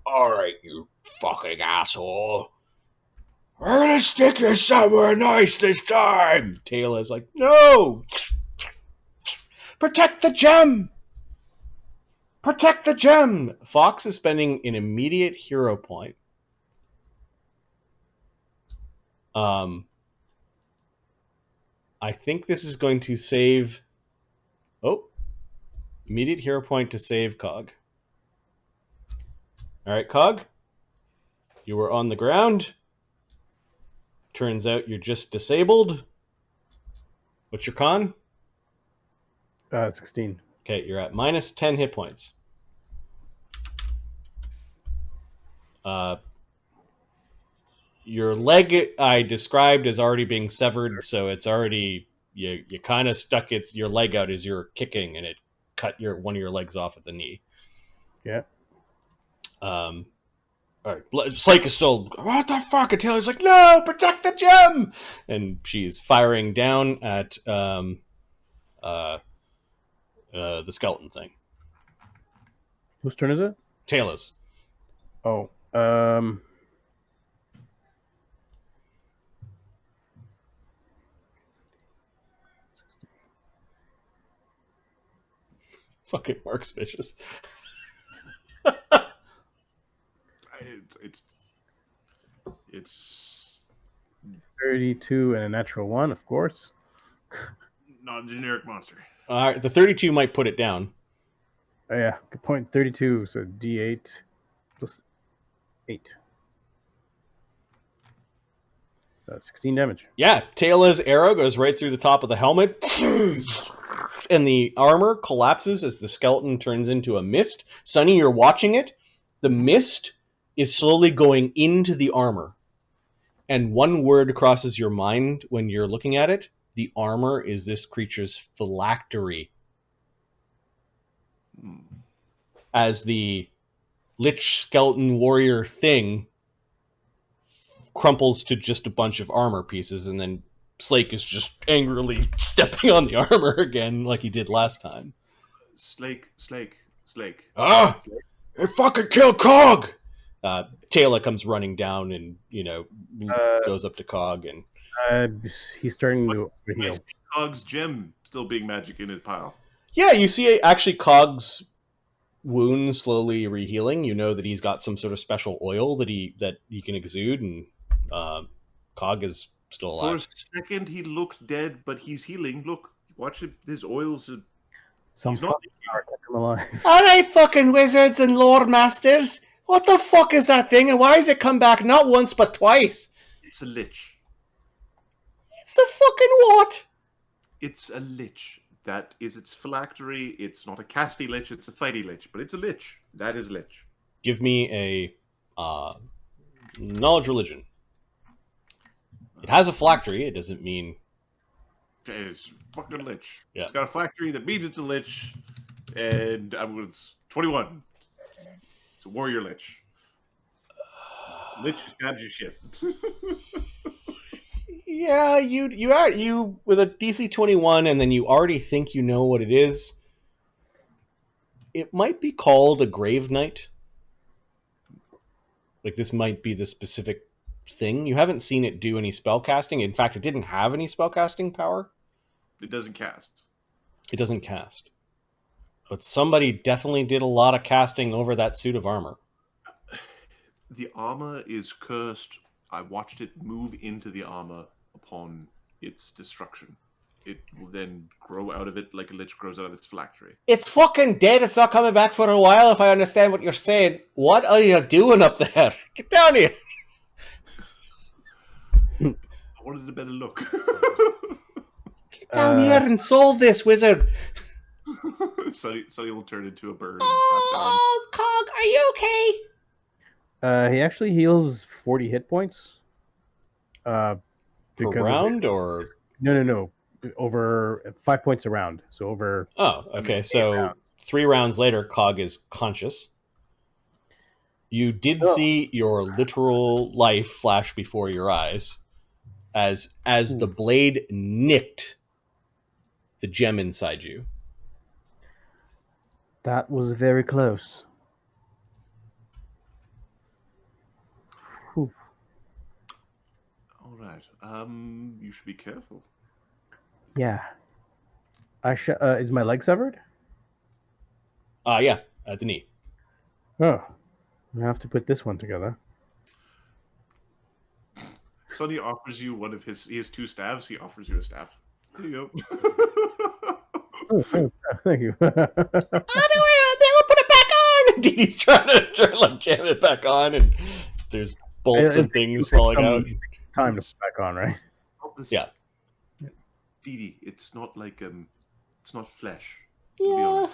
All right, you Fucking asshole. We're gonna stick you somewhere nice this time. Taylor's like, no! Protect the gem! Protect the gem! Fox is spending an immediate hero point. I think this is going to save... Oh. Immediate hero point to save Cog. Alright, Cog. You were on the ground. Turns out you're just disabled. What's your con? 16. Okay, you're at minus 10 hit points. Your leg I described as already being severed, so it's already you kind of stuck your leg out as you're kicking, and it cut one of your legs off at the knee. Yeah. All right, Slake is still, what the fuck? And Taylor's like, no, protect the gem! And she's firing down at the skeleton thing. Whose turn is it? Taylor's. Oh. Fucking Mark's vicious. It's 32 and a natural 1, of course. not a generic monster. All right, the 32 might put it down. Oh, yeah. Good point. 32, so D8 plus 8. 16 damage. Yeah, Taylor's arrow goes right through the top of the helmet, and the armor collapses as the skeleton turns into a mist. Sunny, you're watching it. The mist is slowly going into the armor. And one word crosses your mind when you're looking at it. The armor is this creature's phylactery. As the Lich Skeleton Warrior thing crumples to just a bunch of armor pieces, and then Slake is just angrily stepping on the armor again like he did last time. Slake. Ah! It fucking killed Cog! Taylor comes running down and, goes up to Cog and... he's starting to heal. Cog's gem still being magic in his pile. Yeah, you see actually Cog's wound slowly rehealing. You know that he's got some sort of special oil that he can exude, and Cog is still alive. For a second, he looked dead, but he's healing. Look, watch it. His oils. Some He's not- power kept him alive. Alright, fucking wizards and lore masters. What the fuck is that thing, and why has it come back not once but twice? It's a lich. It's a fucking what? It's a lich. That is its phylactery. It's not a casty lich, it's a fighty lich, but it's a lich. That is lich. Give me a knowledge religion. It has a phylactery. It doesn't mean... It's fucking lich. Yeah. It's got a phylactery that means it's a lich, and it's 21. It's a warrior lich. Lich stabs you shit. Yeah, you with a DC 21, and then you already think you know what it is. It might be called a Grave Knight. Like, this might be the specific thing. You haven't seen it do any spell casting. In fact, it didn't have any spell casting power. It doesn't cast. It doesn't cast. But somebody definitely did a lot of casting over that suit of armor. The armor is cursed. I watched it move into the armor upon its destruction. It will then grow out of it like a lich grows out of its phylactery. It's fucking dead. It's not coming back for a while, if I understand what you're saying. What are you doing up there? Get down here. I wanted a better look. Get down here and solve this, wizard. Sunny will turn into a bird. Oh, Cog, are you okay? He actually heals 40 hit points. Per Because round, or... No. Over 5 points a round. So over... Oh, okay. So rounds. 3 rounds later, Cog is conscious. You did see your literal life flash before your eyes as the blade nicked the gem inside you. That was very close. right. You should be careful. Yeah. Is my leg severed? Yeah, at the knee. Oh, I have to put this one together. Sunny offers you one of he has 2 staves. He offers you a staff. There you go. Oh, thank you. Oh, don't worry about that. We'll put it back on. Dee Dee's trying to like jam it back on, and there's bolts and things falling out. Time to put back on, right? Yeah. Dee Dee, it's not like it's not flesh. Yeah.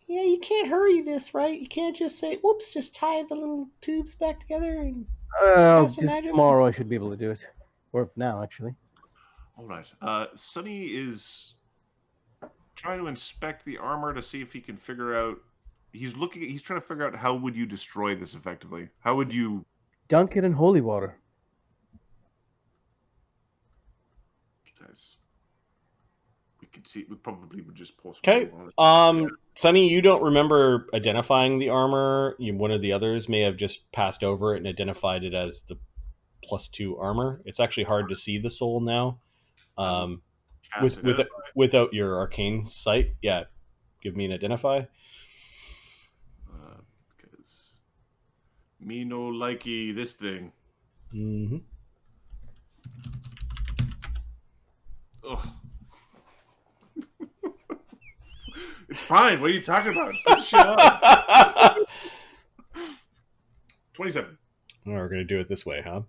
Yeah, you can't hurry this, right? You can't just say, whoops, just tie the little tubes back together and Just magic? tomorrow I should be able to do it. Or now, actually. All right. Sunny is trying to inspect the armor to see if he can figure out. He's trying to figure out how would you destroy this effectively. How would you Dunk it in holy water. we probably would just pour some Okay. on it. Sunny, you don't remember identifying the armor. One of the others may have just passed over it and identified it as the +2 armor. It's actually hard to see the soul now. Without your arcane sight. Yeah. Give me an identify. Because me no likey this thing. Mm-hmm. Ugh. It's fine. What are you talking about? Just shut up. 27. Well, we're going to do it this way, huh?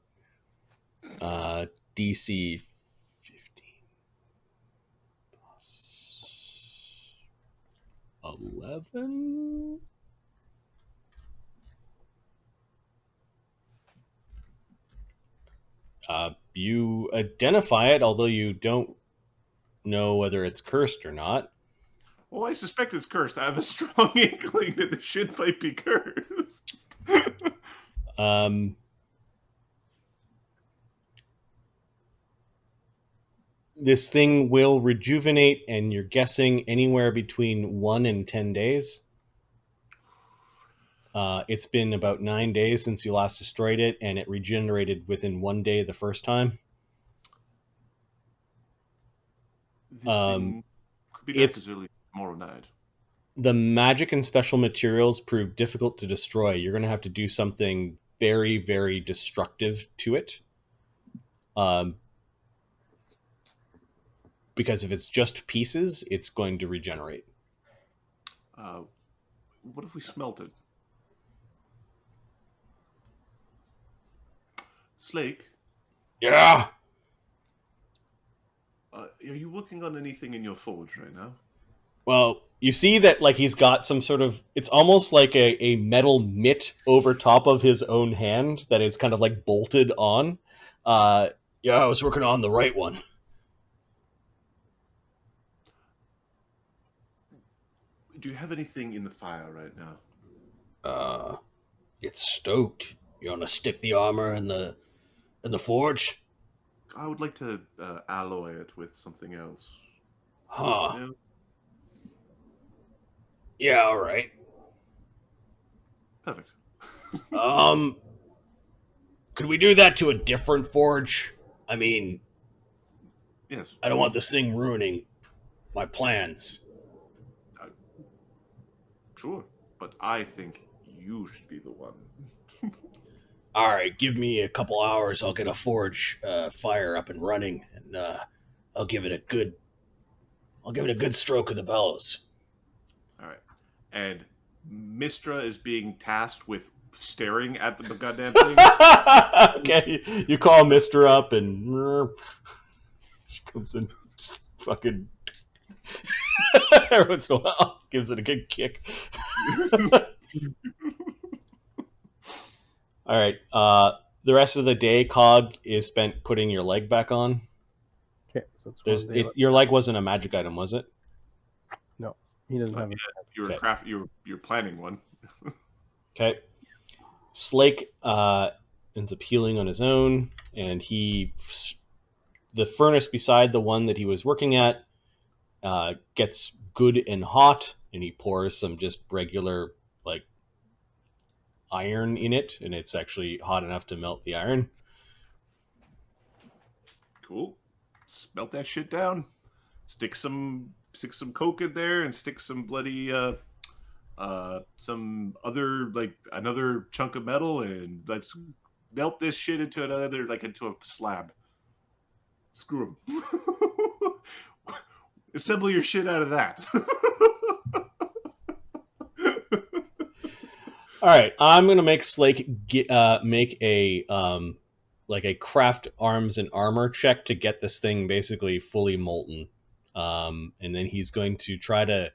DC 15 plus 11. You identify it, although you don't know whether it's cursed or not. Well, I suspect it's cursed. I have a strong inkling that the shit might be cursed. This thing will rejuvenate, and you're guessing anywhere between 1 and 10 days. It's been about 9 days since you last destroyed it, and it regenerated within 1 day the first time. This thing could be back as early as tomorrow night. The magic and special materials prove difficult to destroy. You're going to have to do something very, very destructive to it. Because if it's just pieces, it's going to regenerate. What if we smelt it? Slake? Yeah! Are you working on anything in your forge right now? Well, you see that like he's got some sort of... It's almost like a metal mitt over top of his own hand that is kind of like bolted on. Yeah, I was working on the right one. Do you have anything in the fire right now? It's stoked. You want to stick the armor in the forge? I would like to alloy it with something else. Huh. Yeah. Yeah, all right. Perfect. Could we do that to a different forge? I mean, Yes. I don't want this thing ruining my plans. Sure, but I think you should be the one. All right, give me a couple hours. I'll get a forge fire up and running, and I'll give it a good stroke of the bellows. All right, and Mistra is being tasked with staring at the goddamn thing. Okay, you call Mister up, and she comes in, just fucking every once in a while gives it a good kick. All right. The rest of the day, Cog is spent putting your leg back on. Okay, so it's Your leg wasn't a magic item, was it? No, he doesn't have it. You're planning one. Okay. Slake ends up healing on his own, and the furnace beside the one that he was working at gets good and hot, and he pours some just regular like iron in it, and it's actually hot enough to melt the iron. Cool. Smelt that shit down. Stick some coke in there, and stick some bloody some other like another chunk of metal, and let's melt this shit into into a slab. Screw 'em. Assemble your shit out of that. All right, I'm gonna make Slake make a like a craft arms and armor check to get this thing basically fully molten, and then he's going to try to.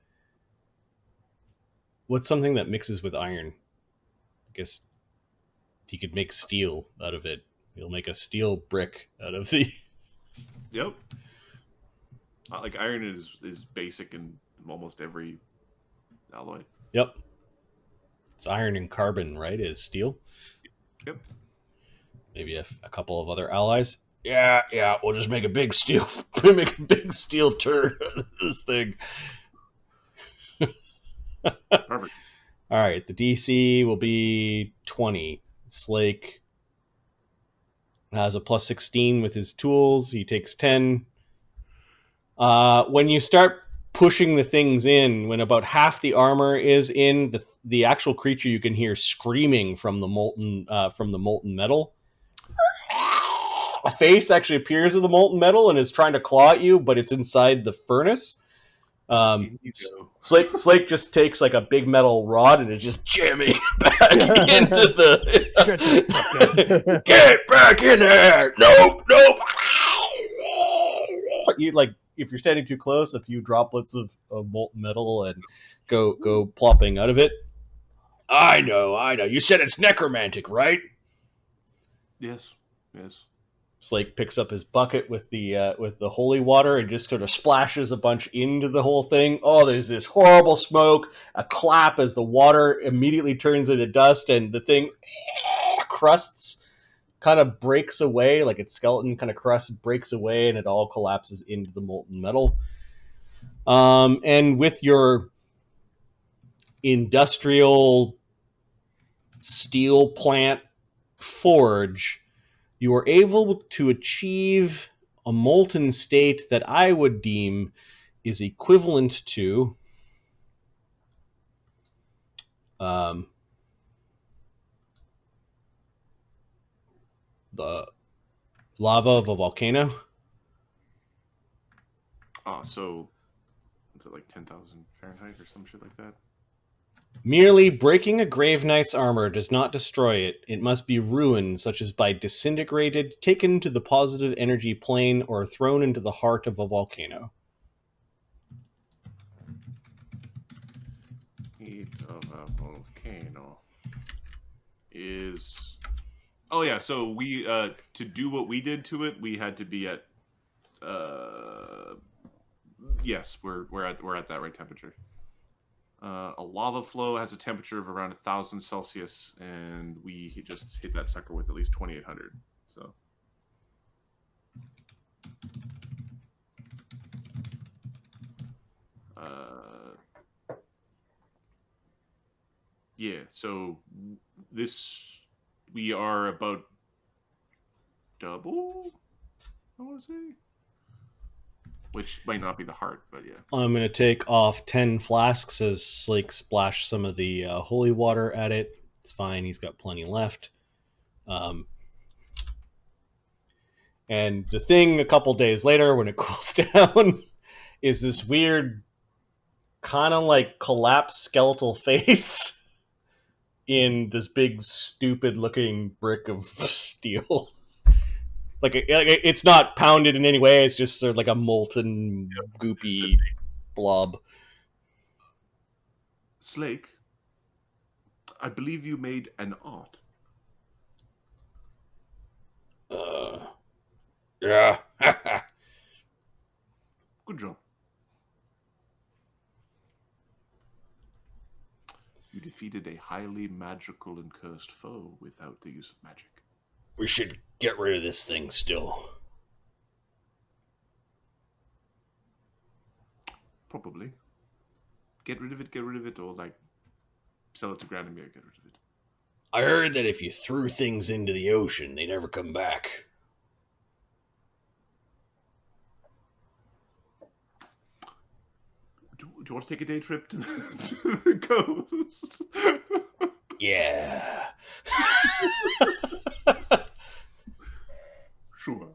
What's something that mixes with iron? I guess he could make steel out of it. He'll make a steel brick out of the. Yep. Like iron is basic in almost every alloy. Yep. It's iron and carbon, right? Is steel. Yep. Maybe a couple of other allies. Yeah. We'll just make a big steel, make a big steel turd out of this thing. Perfect. All right, the DC will be 20. Slake has a plus 16 with his tools. He takes 10. When you start pushing the things in, when about half the armor is in, the actual creature you can hear screaming from the molten metal. A face actually appears in the molten metal and is trying to claw at you, but it's inside the furnace. In you go. Slake just takes like a big metal rod and is just jamming back into the. Get back in there! Nope. You like if you're standing too close, a few droplets of molten metal and go plopping out of it. I know. You said it's necromantic, right? Yes. Slake picks up his bucket with the holy water and just sort of splashes a bunch into the whole thing. Oh, there's this horrible smoke, a clap as the water immediately turns into dust, and the thing crusts, kind of breaks away, like its skeleton kind of crust breaks away, and it all collapses into the molten metal. And with your industrial steel plant forge, you are able to achieve a molten state that I would deem is equivalent to the lava of a volcano. So is it like 10,000 Fahrenheit or some shit like that? Merely breaking a Grave Knight's armor does not destroy it. It must be ruined, such as by disintegrated, taken to the positive energy plane, or thrown into the heart of a volcano. Heat of a volcano is. Oh yeah, so we to do what we did to it, we had to be at. Yes, we're at that right temperature. A lava flow has a temperature of around 1,000 Celsius, and we just hit that sucker with at least 2,800. So. Yeah, so we are about double, I want to say. Which might not be the heart, but yeah. I'm going to take off 10 flasks as Slake splashed some of the holy water at it. It's fine. He's got plenty left. And the thing a couple days later, when it cools down, is this weird kind of like collapsed skeletal face in this big stupid looking brick of steel. Like it's not pounded in any way. It's just sort of like a molten, goopy blob. Slake, I believe you made an art. Yeah. Good job. You defeated a highly magical and cursed foe without the use of magic. We should get rid of this thing still. Probably. Get rid of it, or like sell it to Granomir, get rid of it. I heard that if you threw things into the ocean, they never come back. you want to take a day trip to the coast? Yeah. Sure.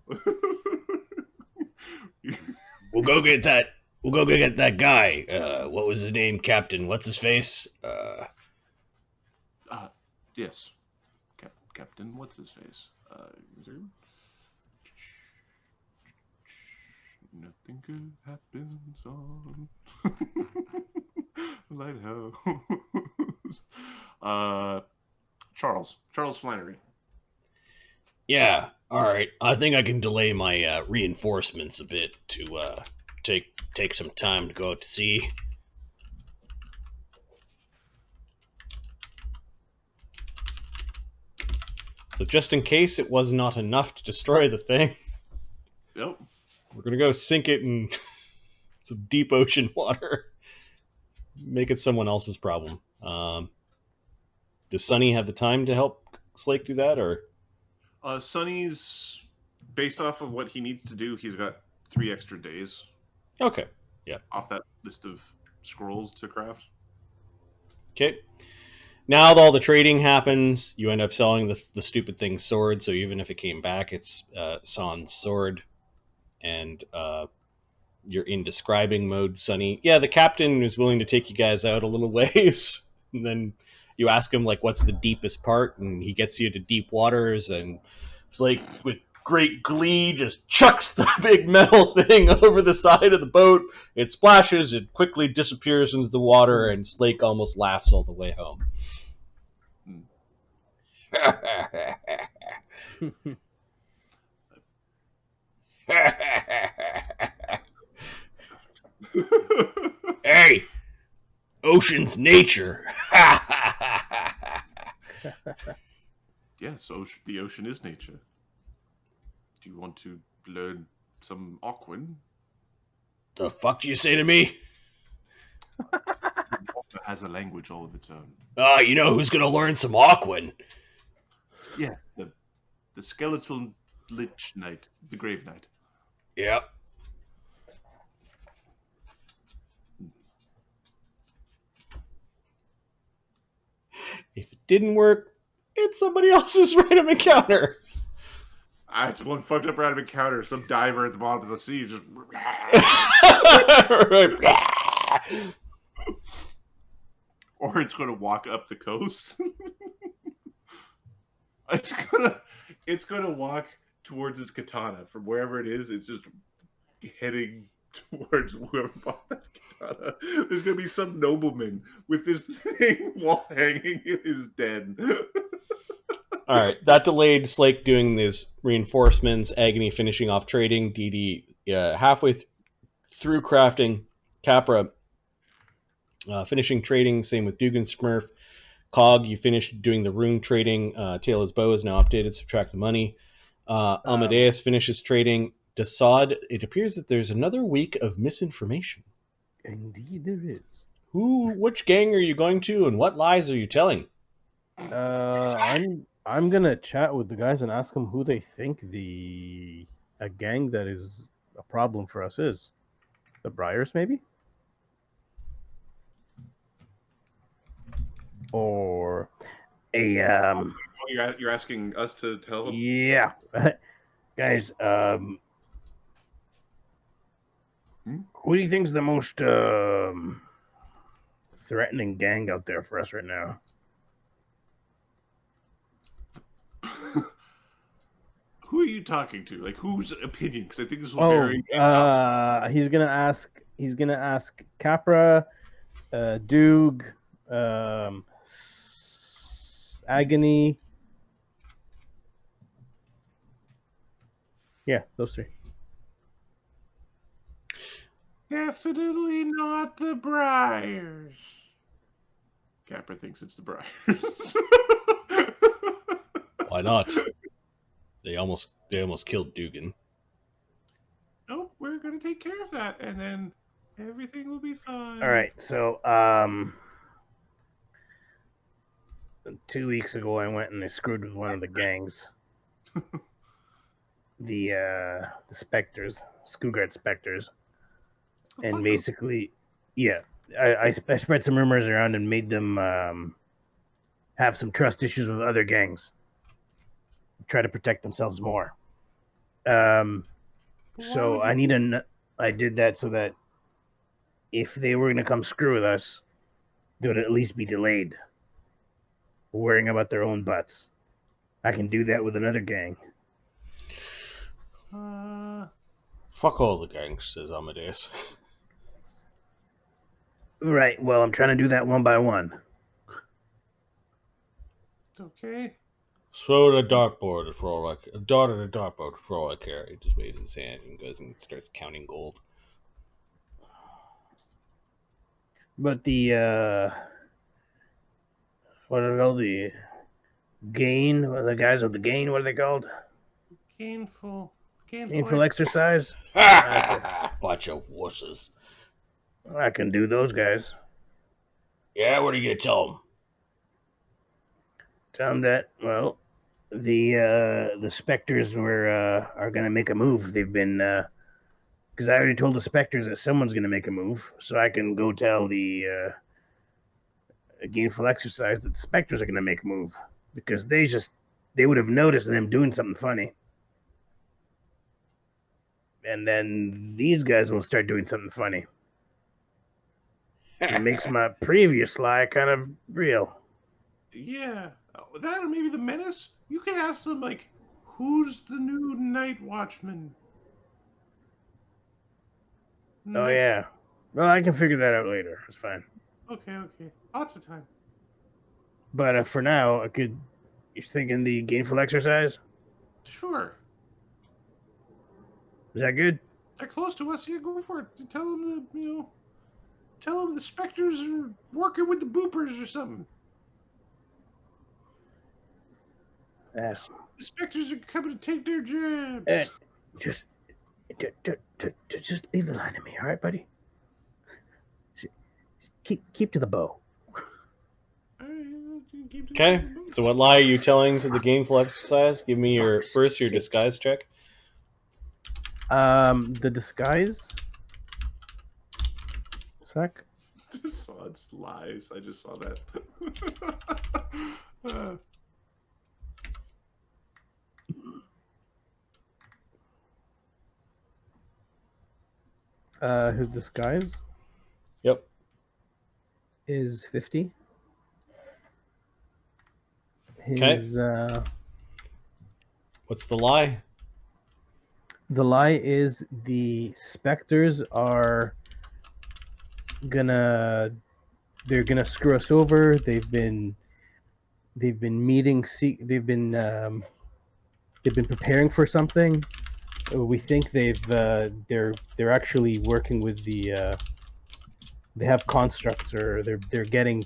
We'll go get that. We'll go get that guy. What was his name? Captain. What's his face? Yes. Captain, what's his face? Nothing good happens on Lighthouse. Charles Flannery. Yeah. All right. I think I can delay my reinforcements a bit to take some time to go out to sea. So just in case it was not enough to destroy the thing, Yep. we're gonna go sink it in some deep ocean water. Make it someone else's problem. Does Sunny have the time to help Slake do that, or? Sonny's, based off of what he needs to do, he's got 3 extra days Okay. off that list of scrolls to craft. Okay. Now that all the trading happens, you end up selling the stupid thing's sword. So even if it came back, it's San's sword, and you're in describing mode, Sunny. Yeah, the captain is willing to take you guys out a little ways, and then you ask him like, "What's the deepest part?" And he gets you to deep waters, and it's like with great glee, just chucks the big metal thing over the side of the boat. It splashes, it quickly disappears into the water, and Slake almost laughs all the way home. Hey, ocean's nature. Yes, the ocean is nature. Do you want to learn some Aquan? The fuck do you say to me? It has a language all of its own. You know who's gonna learn some Aquan? Yeah, the skeletal lich knight, the grave knight. Yep. If it didn't work, it's somebody else's random encounter. It's one fucked up random encounter. Some diver at the bottom of the sea just. Or it's going to walk up the coast. It's gonna walk towards its katana from wherever it is. It's just heading towards whoever bought that katana. There's gonna be some nobleman with this thing while hanging in his den. All right, that delayed Slake doing these reinforcements, Agony finishing off trading, Dee Dee halfway through crafting, Capra finishing trading, same with Duggan Smurf. Cog, you finished doing the rune trading. Taylor's bow is now updated, subtract the money. Amadeus finishes trading. Dassod, it appears that there's another week of misinformation. Indeed, there is. Which gang are you going to, and what lies are you telling? I'm gonna chat with the guys and ask them who they think a gang that is a problem for us is. The Briars, maybe, or a You're asking us to tell them? yeah, guys. Who do you think's the most threatening gang out there for us right now? Who are you talking to? Like, whose opinion? Because I think this will vary. He's gonna ask Capra, Dug, Agony. Yeah, those three. Definitely not the Briars. Capra thinks it's the Briars. Why not? They almost killed Duggan. Nope, we're gonna take care of that, and then everything will be fine. All right, so 2 weeks ago, I went and I screwed with one of the gangs. the Spectres, Skugart Spectres, and basically, yeah, I spread some rumors around and made them have some trust issues with other gangs. Try to protect themselves more. So I did that so that if they were going to come screw with us, they would at least be delayed, worrying about their own butts. I can do that with another gang. Fuck all the gangs, says Amadeus. Right. Well, I'm trying to do that one by one. Okay. Throw the dartboard for all I dart at a dartboard for all I care. He just waves his hand and goes and starts counting gold. But the what are they called? The gain? The guys with the gain? What are they called? Gainful Exercise. Bunch of wusses. I can do those guys. Yeah, what are you gonna tell them? Tell them that the specters are gonna make a move. They've been because I already told the specters that someone's gonna make a move, so I can go tell the gainful exercise that the specters are gonna make a move because they would have noticed them doing something funny. And then these guys will start doing something funny. It makes my previous lie kind of real. Yeah. That or maybe the Menace? You could ask them, like, who's the new Night Watchman? Oh, yeah. Well, I can figure that out later. It's fine. Okay. Lots of time. But for now, you're thinking the gainful exercise? Sure. Is that good? They're close to us. Yeah, go for it. Tell them tell them the specters are working with the boopers or something. Yeah. The specters are coming to take their jabs. Just leave the line to me, all right, buddy? Keep to the bow. Okay, so what lie are you telling to the gainful exercise? Give me your disguise check. The disguise. Sec. Dassod's lies. I just saw that. His disguise. Yep. Is 50. His what's the lie? The lie is the specters are they're gonna screw us over. They've been meeting. They've been preparing for something. We think they're actually working with the. They have constructs, or they're getting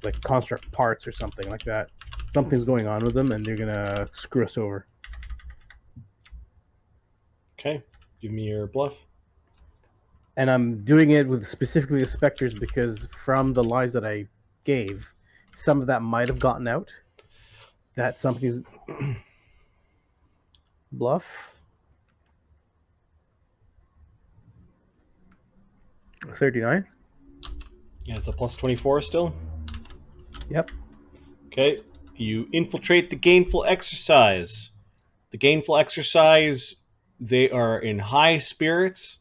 like construct parts or something like that. Something's going on with them, and they're gonna screw us over. Okay, give me your bluff. And I'm doing it with specifically the specters because from the lies that I gave, some of that might have gotten out. That something's bluff. 39. Yeah, it's a plus 24 still. Yep. Okay, you infiltrate the gainful exercise. The gainful exercise, they are in high spirits,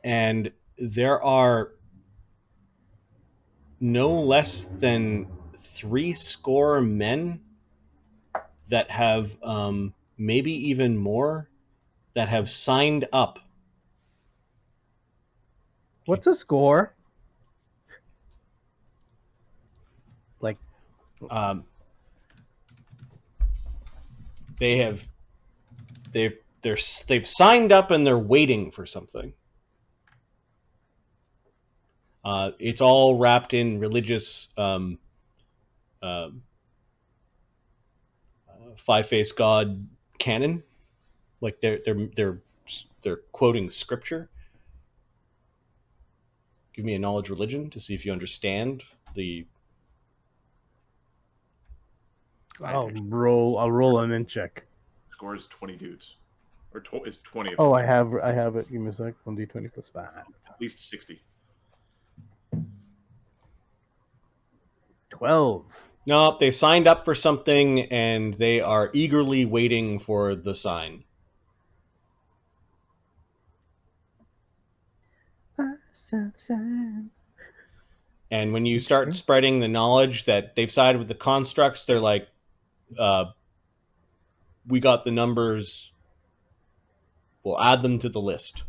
and there are no less than 70 men that have, maybe even more, that have signed up. What's a score? Like, they've signed up and they're waiting for something. It's all wrapped in religious five-faced god canon, like they're quoting scripture. Give me a knowledge religion to see if you understand the. I'll roll an in check. Score is 20 dudes, or is 20. Oh, I have it. Give me a sec. 1d20 plus 5. At least 60. 12. Nope, they signed up for something and they are eagerly waiting for the sign. I saw the sign. And when you start spreading the knowledge that they've sided with the constructs, they're like, we got the numbers. We'll add them to the list.